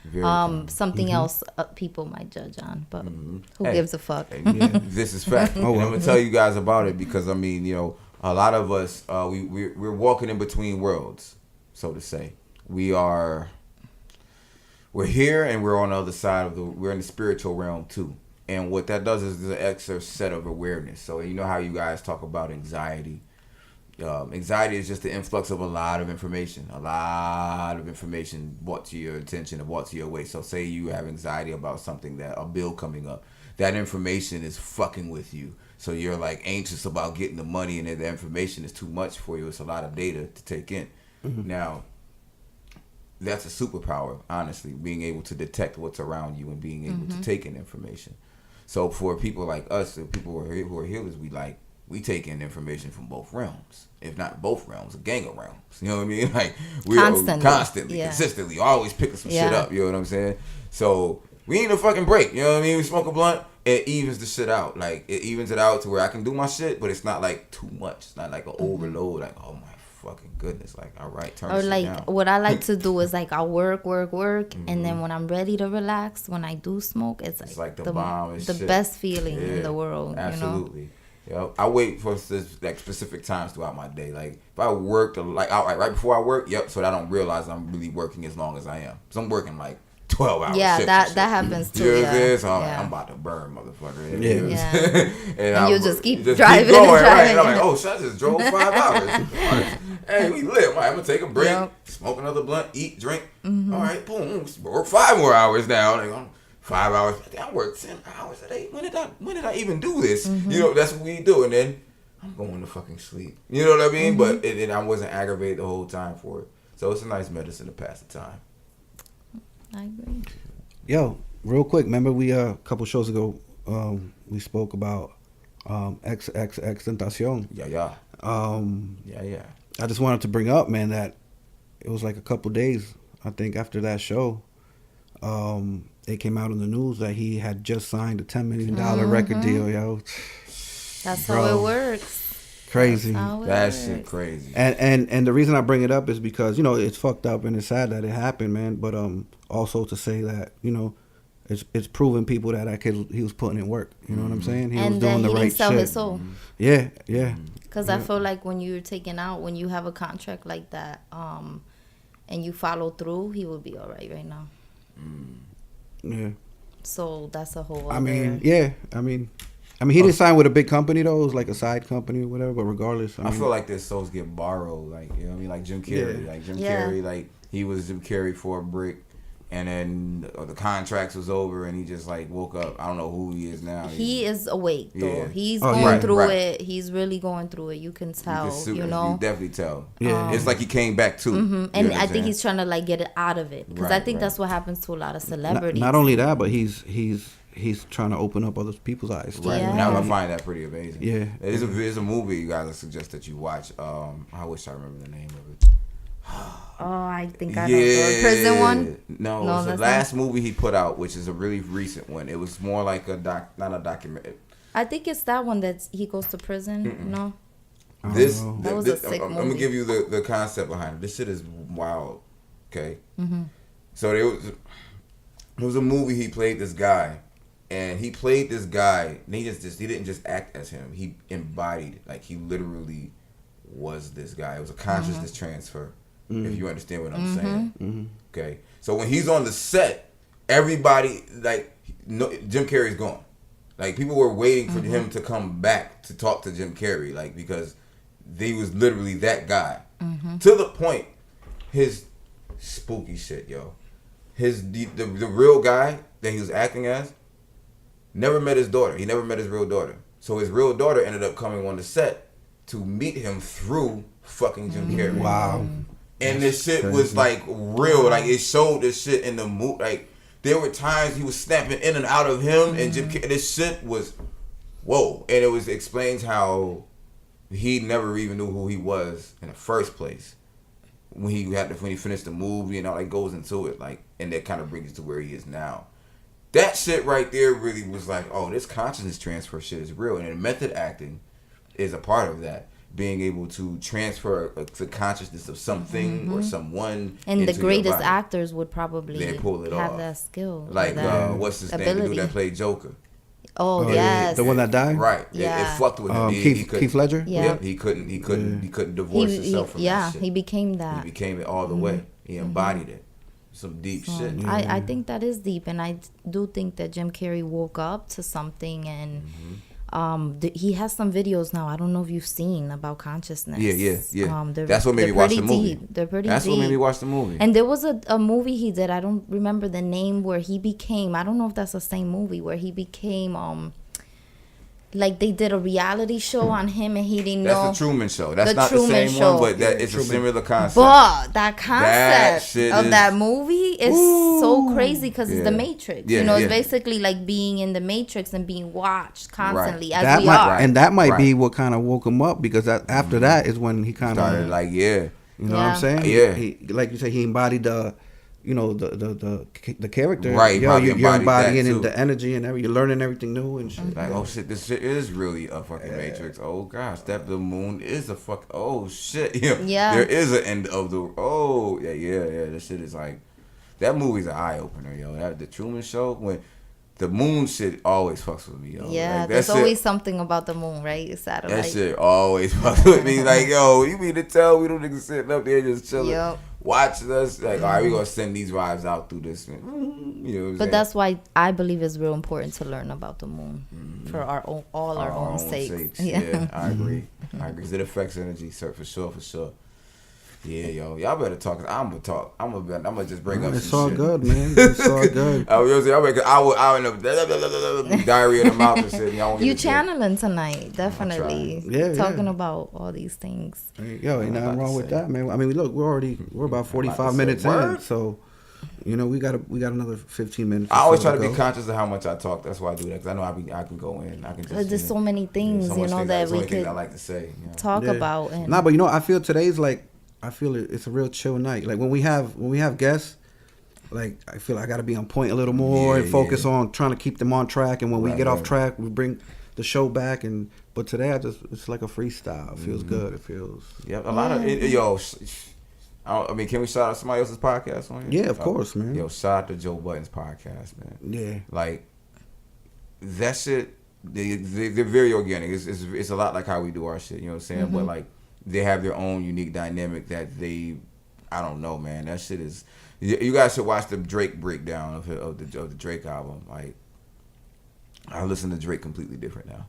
Very common. Something else people might judge on, but who Hey. gives a fuck? Hey, this is fact. And I'm gonna tell you guys about it because I mean, you know, a lot of us we're walking in between worlds, so to say. We're here and we're on the other side we're in the spiritual realm too. And what that does is an extra set of awareness. So you know how you guys talk about anxiety. Anxiety is just the influx of a lot of information brought to your attention and brought to your way. So say you have anxiety about something, a bill coming up, that information is fucking with you. So you're like anxious about getting the money and the information is too much for you. It's a lot of data to take in. Now, that's a superpower, honestly, being able to detect what's around you and being able to take in information. So for people like us, the people who are healers, we take in information from both realms, if not both realms, a gang of realms. You know what I mean? Like we're constantly, consistently, always picking some shit up. You know what I'm saying? So we need a fucking break. You know what I mean? We smoke a blunt, it evens the shit out. Like it evens it out to where I can do my shit, but it's not like too much. It's not like an overload. Like oh my fucking goodness. Like all right, turn this shit down. What I like to do is like I'll work, and then when I'm ready to relax, when I do smoke, it's like the bomb and the shit. Best feeling in the world. Absolutely. You know? Yep. I wait for specific times throughout my day. Like if I work right before I work, so that I don't realize I'm really working as long as I am. So I'm working like 12 hours. Yeah, that happens too. You know what I'm saying? So I'm about to burn, motherfucker. And you just keep driving keep and going, driving. right? And I'm like, oh shit, I just drove 5 hours. Hey, we lit. I'm gonna take a break, smoke another blunt, eat, drink. All right, boom, work 5 more hours now. Like, 5 hours. I worked 10 hours a day. When did I even do this? You know, that's what we do. And then I'm going to fucking sleep. You know what I mean? But then I wasn't aggravated the whole time for it. So it's a nice medicine to pass the time. I agree. Yo, real quick, remember we a couple shows ago we spoke about Tentacion. Yeah. I just wanted to bring up, man, that it was like a couple days, I think, after that show. it came out in the news that he had just signed a $10 million record deal, yo. That's how it works. Crazy. That shit crazy. And the reason I bring it up is because, you know, it's fucked up and it's sad that it happened, man. But also to say that, you know, it's proving people that kid, he was putting in work. You know what I'm saying? He was doing the right shit. Sell his soul. Yeah, yeah. Because I feel like when you're taken out, when you have a contract like that, and you follow through, he would be all right now. Yeah. So that's a whole. I mean, he didn't sign with a big company though. It was like a side company or whatever. But regardless, I feel like their souls get borrowed. Like, you know what I mean? Like Jim Carrey. Yeah. Like Jim Carrey. Like he was Jim Carrey for a brick. And then the contracts was over, and he just like woke up. I don't know who he is now. He is awake though. Yeah. He's going through it. He's really going through it. You can tell. You know, you definitely tell. Yeah, it's like he came back too. And I think he's trying to like get it out of it because I think that's what happens to a lot of celebrities. Not only that, but he's trying to open up other people's eyes. Right. Yeah. Now I find that pretty amazing. Yeah. It's a movie you guys I suggest that you watch. I wish I remember the name of it. Oh, I think I know the prison one. No, it's the last movie he put out, which is a really recent one. It was more like not a documentary. I think it's that one that he goes to prison. No, that was a sick I'm gonna movie. give you the concept behind it. This shit is wild. Okay, so there was a movie he played this guy, and he played this guy. And he didn't just act as him. He embodied, like he literally was this guy. It was a consciousness transfer. If you understand what I'm saying. Okay. So when he's on the set, everybody, like, Jim Carrey's gone. Like, people were waiting for him to come back to talk to Jim Carrey, like, because he was literally that guy. To the point, his spooky shit, yo. The real guy that he was acting as never met his daughter. He never met his real daughter. So his real daughter ended up coming on the set to meet him through fucking Jim Carrey. Wow. And this shit was like real. Like it showed this shit in the movie. Like there were times he was snapping in and out of him, and Jim Carrey, this shit was whoa. And it explains how he never even knew who he was in the first place. When he finished the movie and all that goes into it, like, and that kind of brings it to where he is now. That shit right there really was like, oh, this consciousness transfer shit is real, and method acting is a part of that. Being able to transfer the consciousness of something or someone. And the into greatest your body. Actors would probably They pull it have off. that skill. Like that what's his name? ability. The dude that played Joker. Oh yes, The one that died? Right. Yeah. It fucked with him. Keith Ledger? Yeah. He couldn't divorce himself from that shit. He became that. He became it all the way. He embodied it. Some deep shit. I think that is deep, and I do think that Jim Carrey woke up to something, and he has some videos now. I don't know if you've seen about consciousness. Yeah. That's what made me watch the movie. They're pretty That's deep. what made me watch the movie. And there was a movie he did. I don't remember the name, where he became. I don't know if that's the same movie where he became. Like they did a reality show on him, and he didn't know. That's the Truman Show. That's The not Truman the same Show. one, but it's a similar concept. But that concept shit of is- that movie is so crazy because it's the Matrix. Yeah, you know, it's yeah. basically like being in the Matrix and being watched constantly as That we might, are. and that might be Right. what kind of woke him up, because after that is when he kind Started of like, you know what I'm saying? Yeah. He, like you say, he embodied the character. Right, he Yo, probably you're embodied that, embodying too. the energy and everything. You're learning everything new and shit. Like, oh shit, this shit is really a fucking Matrix. Oh gosh, that the moon is a fuck. Oh shit, Yeah. There is an end of the. Oh yeah. This shit is like, that movie's an eye opener, yo. The Truman Show, when the moon shit always fucks with me, yo. yeah, Like, there's that shit- always something about the moon, right? Satellite. That shit always fucks with me. Like, yo, you mean to tell we don't niggas sitting up there just chilling, Yep. watching us? Like, all right, we gonna send these vibes out through this, man. You know what I'm But saying? that's why I believe it's real important to learn about the moon for our own, all our own sakes. Yeah, I agree. 'Cause it affects energy, sir, for sure. Yeah, yo, y'all better talk. I'm gonna talk. I'm gonna just bring up It's some all shit. good, man. It's all good. I will end up diarrhea in the mouth and shit. Y'all won't You get the shit. channeling tonight, definitely. Yeah, Talking yeah. about all these things. Yo, ain't nothing wrong with that, man. I mean, look, we're about 45 say, minutes in, word? so you know we got another 15 minutes. I always try to go. be conscious of how much I talk. That's why I do that, because I know I can go in. I can just. There's so many things, so you much know, things- that so we many things could I like to say. You know? talk Yeah. about. And Nah, but you know, I feel today's like, I feel it's a real chill night. Like when we have guests, like I feel like I gotta be on point a little more and focus on trying to keep them on track. And when we get off track, we bring the show back. But today it's like a freestyle. It feels good. It feels a lot of I mean, can we shout out somebody else's podcast on here? Yeah, of course, man. Yo, shout out to Joe Budden's podcast, man. Yeah, like that shit. They're very organic. It's a lot like how we do our shit. You know what I'm saying? But like they have their own unique dynamic that I don't know, man. That shit is. You guys should watch the Drake breakdown of the Drake album. Like, I listen to Drake completely different now.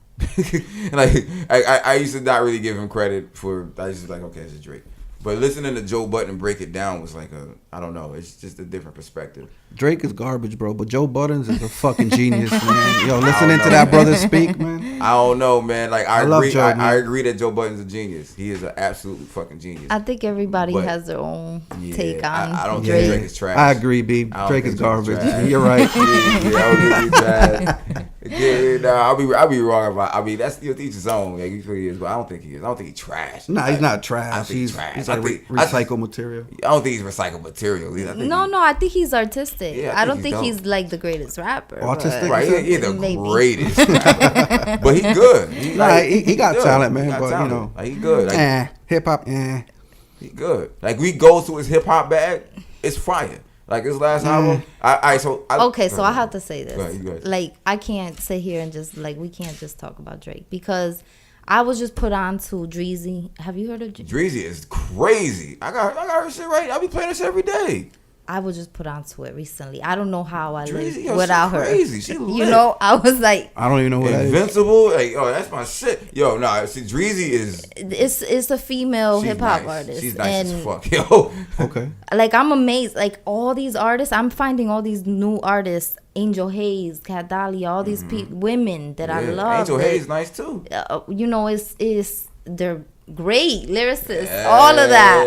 Like, I used to not really give him credit for. I used to be like, okay, this is Drake. But listening to Joe Budden break it down was like I don't know. It's just a different perspective. Drake is garbage, bro. But Joe Budden's is a fucking genius, man. Yo, listening to that brother speak, man. I don't know, man. Like I love agree. Joe, I agree that Joe Budden's a genius. He is an absolute fucking genius. I think everybody has their own take on I don't Drake. think Drake is trash. I agree, B. Drake is garbage. You're right. I don't think he's trash. I'll be wrong about. I mean, that's each his own. Like, he is, but I don't think he is. I don't think he's trash. Nah, he's not trash. I think He's trash. like recycled material. I don't think he's recycled material. I think he's artistic. Yeah, I don't think he's like the greatest rapper. Autistic, right? He's the maybe. greatest rapper. But he's good. He got talent, man. But talent. you know, like, he good. Like, hip hop, he good. Like we go through his hip hop bag, it's fire. Like his last album, so I have to say this. Go ahead. Like I can't sit here and just like we can't just talk about Drake because I was just put on to Dreezy. Have you heard of Dreezy? Dreezy is crazy. I got her shit right. I be playing this every day. I was just put onto it recently. I don't know how I Dreezy, live without her. Crazy. She lit. You know, I was like, I don't even know what Invincible. That is. Like, that's my shit. Yo, nah. See, Dreezy is. It's a female hip hop artist. She's nice as fuck, yo. Okay. Like I'm amazed. Like all these artists, I'm finding all these new artists. Angel Hayes, Kat Dahlia, all these women that I love. Angel Hayes nice too. You know, they're great lyricists, all of that.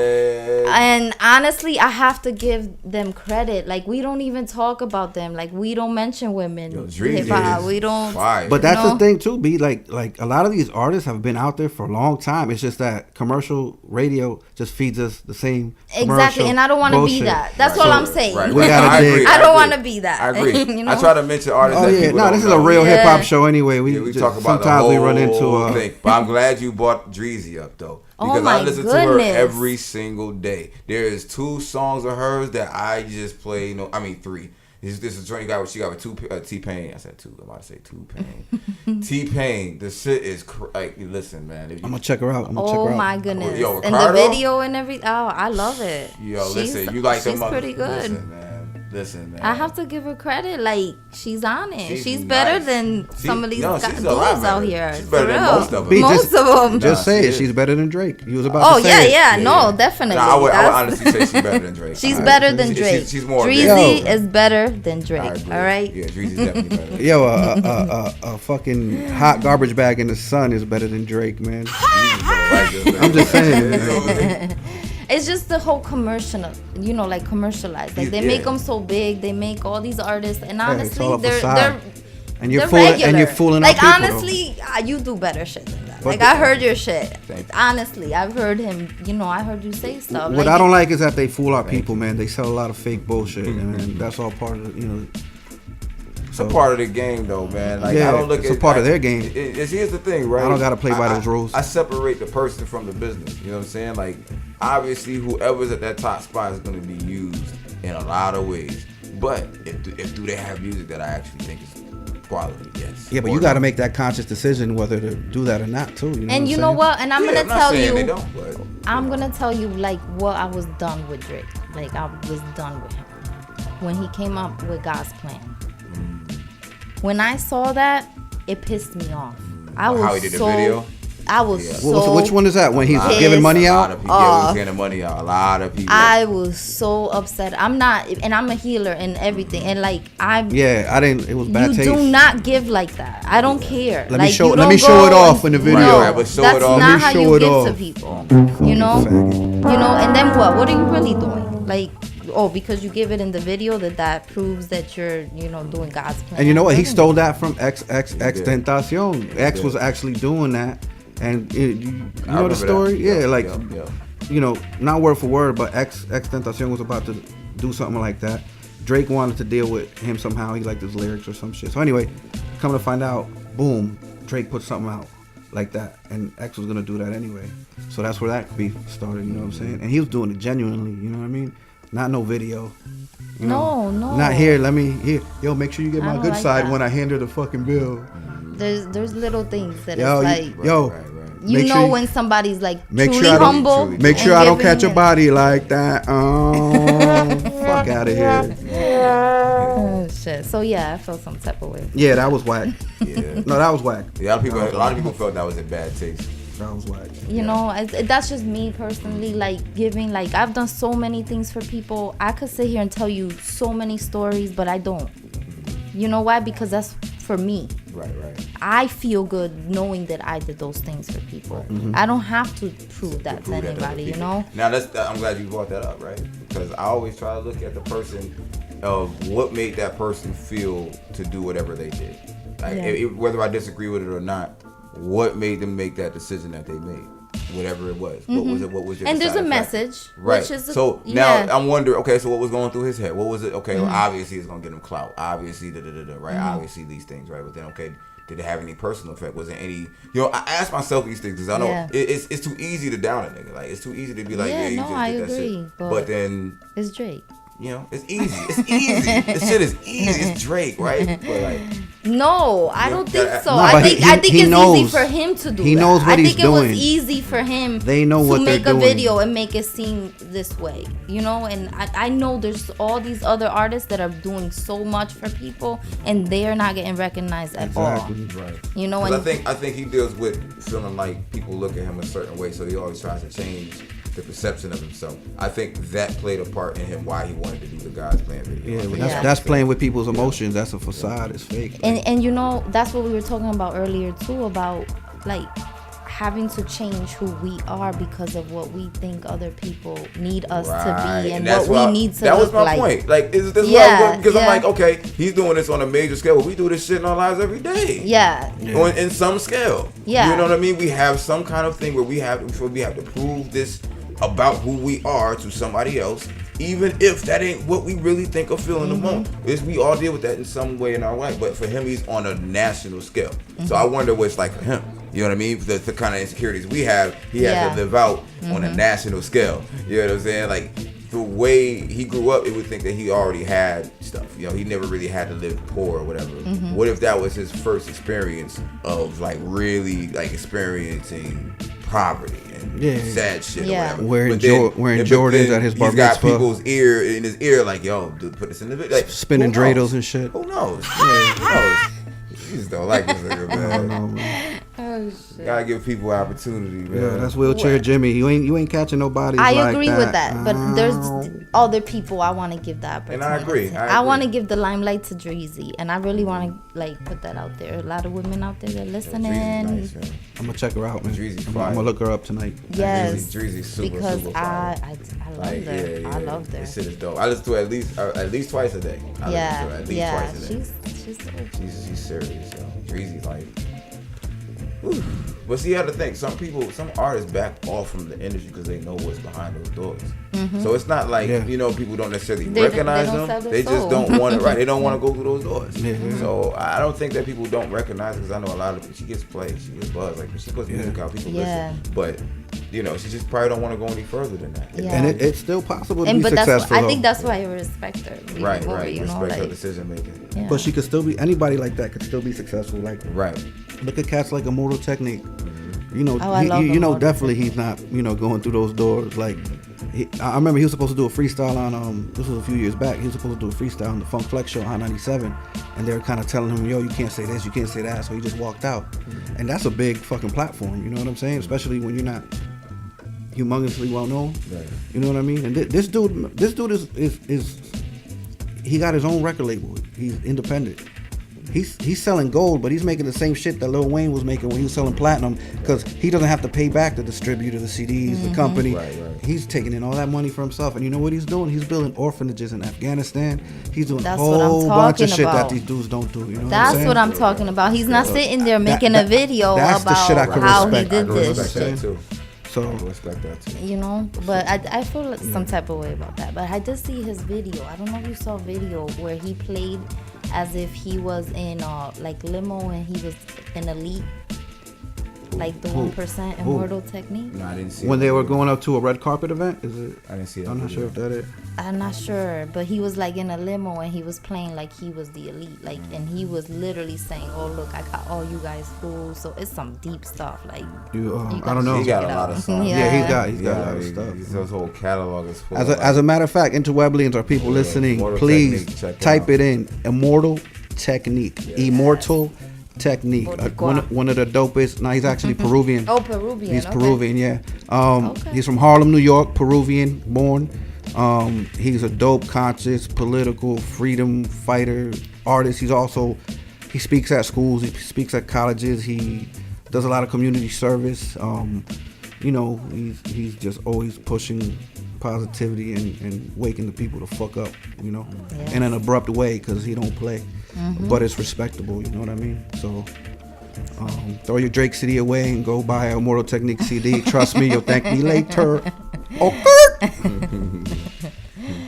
And honestly, I have to give them credit. Like we don't even talk about them. Like we don't mention women in hip hop. We don't. Fire. But that's the thing too. Be like a lot of these artists have been out there for a long time. It's just that commercial radio just feeds us the same. Exactly, and I don't want to be that. That's all I'm saying. Right. We gotta dig. I don't want to be that. I agree. You know? I try to mention artists. Oh yeah, no, this is a real hip hop show anyway. We just talk about sometimes the we run into whole thing. But I'm glad you brought Dreezy up though. Because I listen to her every single day. There is 2 songs of hers that I just play. Three. This is a joint she got with T-Pain. I said 2. I'm about to say T-Pain. T-Pain. The shit is like, listen, man. I'm gonna check her out. Oh my goodness. Yo, and the video and everything. Oh, I love it. Yo, listen, you like them. She's pretty good. Listen, man. I have to give her credit. Like she's on it. She's better than some of these dudes out here. She's better than most of them. them. Most of them. Just say it. She's better than Drake. You was about to say it. Yeah. No, definitely. I would honestly say she's better than Drake. She's better than Drake. She's more. Dreezy is better than Drake. All right. Yeah, Dreezy's definitely better. Yo, a fucking hot garbage bag in the sun is better than Drake, man. I'm just saying. Man. It's just the whole commercialized. Like they make them so big. They make all these artists, and honestly, they're and you're fooling like people, honestly, you do better shit than that. Like I heard your shit. Honestly, I've heard him. I heard you say stuff. What I don't like is that they fool our people, man. They sell a lot of fake bullshit, and that's all part of It's a part of the game, though, man. Like, yeah, I don't look it's a part of their game. Here's the thing, right? I don't gotta play by those rules. I separate the person from the business. You know what I'm saying? Like, obviously, whoever's at that top spot is going to be used in a lot of ways. But do they have music that I actually think is quality? Yes. Yeah, but you got to make that conscious decision whether to do that or not, too. And you know what? And I'm gonna tell you. They don't, but, I'm gonna tell you like what I was done with Drake. Like I was done with him when he came up with God's Plan. When I saw that, it pissed me off. How he did the video? I was so which one is that? When he's giving money out? A lot of people. Yeah, he's giving money out. A lot of people. I was so upset. I'm a healer and everything. And like it was bad taste. You do not give like that. I don't care. Let me show it off in the video. No, that's not how you give to people. You know? And then what? What are you really doing? Like, because you give it in the video, that proves that you're, doing God's plan. And you know what? He stole that from Tentacion. X was actually doing that. And you know the story? Yeah, not word for word, but X Tentacion was about to do something like that. Drake wanted to deal with him somehow. He liked his lyrics or some shit. So anyway, come to find out, boom, Drake put something out like that, and X was gonna do that anyway. So that's where that beef started. You know what I'm saying? And he was doing it genuinely. You know what I mean? Not no video. You know? No. Not here. Let me here. Yo, make sure you get I my don't good like side that. when I hand her the fucking bill. There's little things that Yo, it's like you make know sure when somebody's like make truly sure I don't- humble. Make sure and I don't giving catch a it. body like that. Fuck out of here. Oh shit. So yeah, I felt some type of way. Yeah, that was whack. Yeah. No, that was whack. Yeah, a lot of people felt that was in bad taste. That was whack. You know, that's just me personally, like giving, like I've done so many things for people. I could sit here and tell you so many stories, but I don't. You know why? Because that's for me. Right. I feel good knowing that I did those things for people. I don't have to prove that to anybody, you know? Now, I'm glad you brought that up, right? Because I always try to look at the person of what made that person feel to do whatever they did. Like, whether I disagree with it or not, what made them make that decision that they made? Whatever it was. What was it? What was your And there's a deciding factor? message. Right. Which is So now I'm wondering, okay, so what was going through his head? What was it? Okay, well, obviously it's going to get him clout. Obviously, right? Obviously these things, right? But then, okay, did it have any personal effect? Was there any, you know, I ask myself these things because I know it's too easy to down a nigga. Like, it's too easy to be like, you just I did that agree, shit. but But then, it's Drake. you know, it's easy. It's easy. This shit is easy. It's Drake, right? But like, No, I don't think so. No, I but think he it's easy knows. for him to do He that. knows what I he's think it was doing. easy for him They know to what they're make a doing. video and make it seem this way, you know? And I know there's all these other artists that are doing so much for people and they're not getting recognized at all. right. You know, 'Cause and I think he deals with feeling like people look at him a certain way, so he always tries to change the perception of himself. I think that played a part in him why he wanted to do the God's Plan video. Yeah, but that's playing with people's emotions. That's a facade. It's fake. and you know, that's what we were talking about earlier too, about like having to change who we are because of what we think other people need us to be and what we need to that look was like. my point. Like, is this Yeah, because I'm yeah. like, okay, he's doing this on a major scale. Well, we do this shit in our lives every day. Yeah. In some scale. Yeah. You know what I mean? We have some kind of thing where we have to prove this about who we are to somebody else, even if that ain't what we really think or feel in the moment. We all deal with that in some way in our life, but for him, he's on a national scale. So I wonder what it's like for him. You know what I mean? The kind of insecurities we have, he has to live out on a national scale. You know what I'm saying? Like, the way he grew up, it would think that he already had stuff. You know, he never really had to live poor or whatever. What if that was his first experience of like really like experiencing poverty and sad shit or whatever? Wearing But Jordans then at his bar he's got mitzvah. people's in his ear like, yo, dude, put this in the video. Like, Spinning who knows? dreidels and shit. Who knows? Who knows? You just don't like this nigga, man. I don't know, man. Oh shit. Gotta give people opportunity, man. Yeah, that's wheelchair Jimmy. You ain't catching nobody. I like agree that. with that, but there's other people I want to give the opportunity. And I agree. to. I want to agree. give the limelight to Dreezy, and I really want to like put that out there. A lot of women out there that listening. Nice, man. I'm gonna check her out, man. Dreezy's I'm fire. gonna look her up tonight. Yes, Dreezy's super, because super fire. I love Like, her. yeah, I love her. This shit is dope. I listen to her at least twice a day. I listen to her at least yeah, twice a day. she's dope. She's serious, yo. Dreezy's like, whew. But see, you have to think, some artists back off from the industry because they know what's behind those doors. So it's not like, you know, people don't necessarily recognize they don't sell them. their They just soul. don't want it, right? They don't want to go through those doors. Yeah. So I don't think that people don't recognize it because I know a lot of people, she gets played, she gets buzz. Like, when she puts music out, people listen. But, you know, she just probably don't want to go any further than that. Yeah. And it's still possible to And be but successful. I think though. that's why I respect her. even Right, more, right. You know, Respect her like, decision making. yeah. But she could still be anybody like that could still be successful. Like Right. look at cats like Immortal Technique. You know, Oh, I love you know, Immortal definitely he's not, you know, going through those doors. Like, I remember he was supposed to do a freestyle on, this was a few years back. He was supposed to do a freestyle on the Funk Flex show on 97, and they were kind of telling him, yo, you can't say this, you can't say that. So he just walked out, and that's a big fucking platform. You know what I'm saying? Especially when you're not humongously well known. Right. You know what I mean? And this dude is he got his own record label. He's independent. He's selling gold, but he's making the same shit that Lil Wayne was making when he was selling platinum, because he doesn't have to pay back the distributor, the CDs, the company. Right. He's taking in all that money for himself. And you know what he's doing? He's building orphanages in Afghanistan. He's doing That's a what I'm whole bunch of talking shit that about. these dudes don't do. You know That's what what I'm I'm talking about. He's not sitting there making a video that's the about shit I could how he respect. did I could this. respect that too. So I respect that too. You know, but I feel like some type of way about that. But I did see his video. I don't know if you saw a video where he played as if he was in like limo and he was an elite, like the 1% Immortal Technique. No, I didn't see when it. they were going up to a red carpet event, is it? I didn't see that. I'm not video. sure if that is. I'm not sure, but he was like in a limo and he was playing like he was the elite, like, and he was literally saying, "Oh look, I got all you guys food." So it's some deep stuff, like. I don't know. He got a lot of songs. Yeah, he's got a lot of stuff. His whole catalog is full. As a matter of fact, Interweblians or people listening, Immortal please Technique, check type out. it in. Immortal Technique. Immortal Technique. Immortal. One of the dopest. No, he's actually Peruvian. Oh, Peruvian. He's okay. Peruvian, yeah. Okay. He's from Harlem, New York, Peruvian born. He's a dope, conscious, political freedom fighter, artist. He speaks at schools, he speaks at colleges, he does a lot of community service. You know, he's just always pushing positivity and waking the people to fuck up, you know, in an abrupt way, because he don't play. But it's respectable, you know what I mean? So throw your Drake CD away and go buy a Immortal Technique CD. Trust me, you'll thank me later. Okay.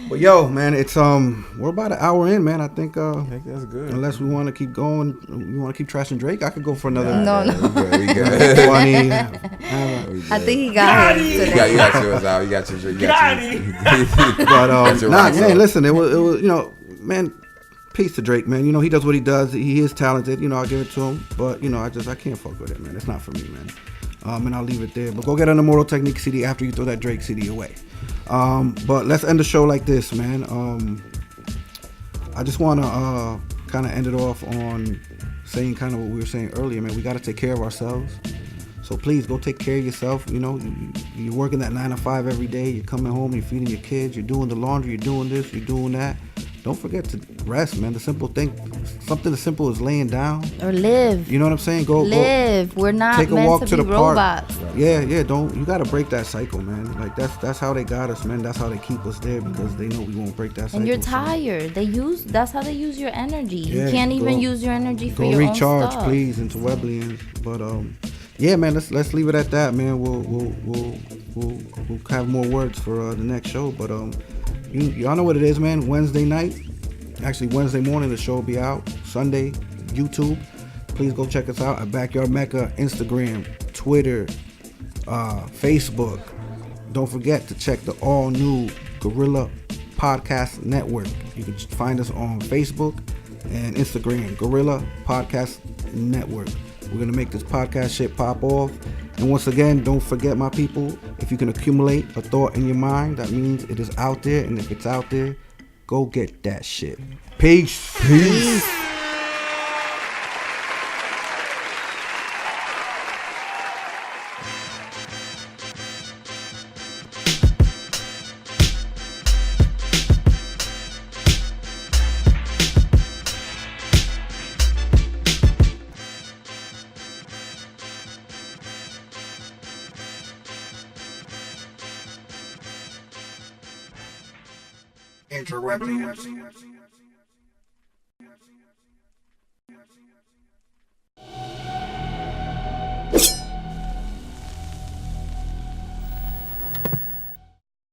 But yo, man, it's we're about an hour in, man. I think that's good. Unless we want to keep going, we want to keep trashing Drake. I could go for another. No. We good. 20. I think he got his today. You got yours out. You got your. But your nah, rocks man, off. listen, it was you know, man. Peace to Drake, man. You know, he does what he does. He is talented. You know, I'll give it to him. But, you know, I can't fuck with it, man. It's not for me, man. And I'll leave it there. But go get an Immortal Technique CD after you throw that Drake CD away. But let's end the show like this, man. I just want to kind of end it off on saying kind of what we were saying earlier, man. We got to take care of ourselves. So please go take care of yourself. You know, you're working that 9 to 5 every day. You're coming home, you're feeding your kids, you're doing the laundry, you're doing this, you're doing that. Don't forget to rest, man. The simple thing, something as simple as laying down Or live. You know what I'm saying? Go Live. We're not take a meant walk to to be the park. robots. Yeah. You gotta break that cycle, man. Like that's how they got us, man. That's how they keep us there, because they know we won't break that cycle. And you're so. tired. That's how they use your energy. Yeah, You can't even go- use your energy for Go your recharge, own stuff. please, into Weblians. But yeah, man. Let's leave it at that, man. We'll have more words for the next show. But y'all know what it is, man. Wednesday night. Actually, Wednesday morning, the show will be out. Sunday, YouTube. Please go check us out at Backyard Mecca, Instagram, Twitter, Facebook. Don't forget to check the all-new Gorilla Podcast Network. You can find us on Facebook and Instagram, Gorilla Podcast Network. We're going to make this podcast shit pop off. And once again, don't forget, my people, if you can accumulate a thought in your mind, that means it is out there. And if it's out there, go get that shit. Peace. Interweblians.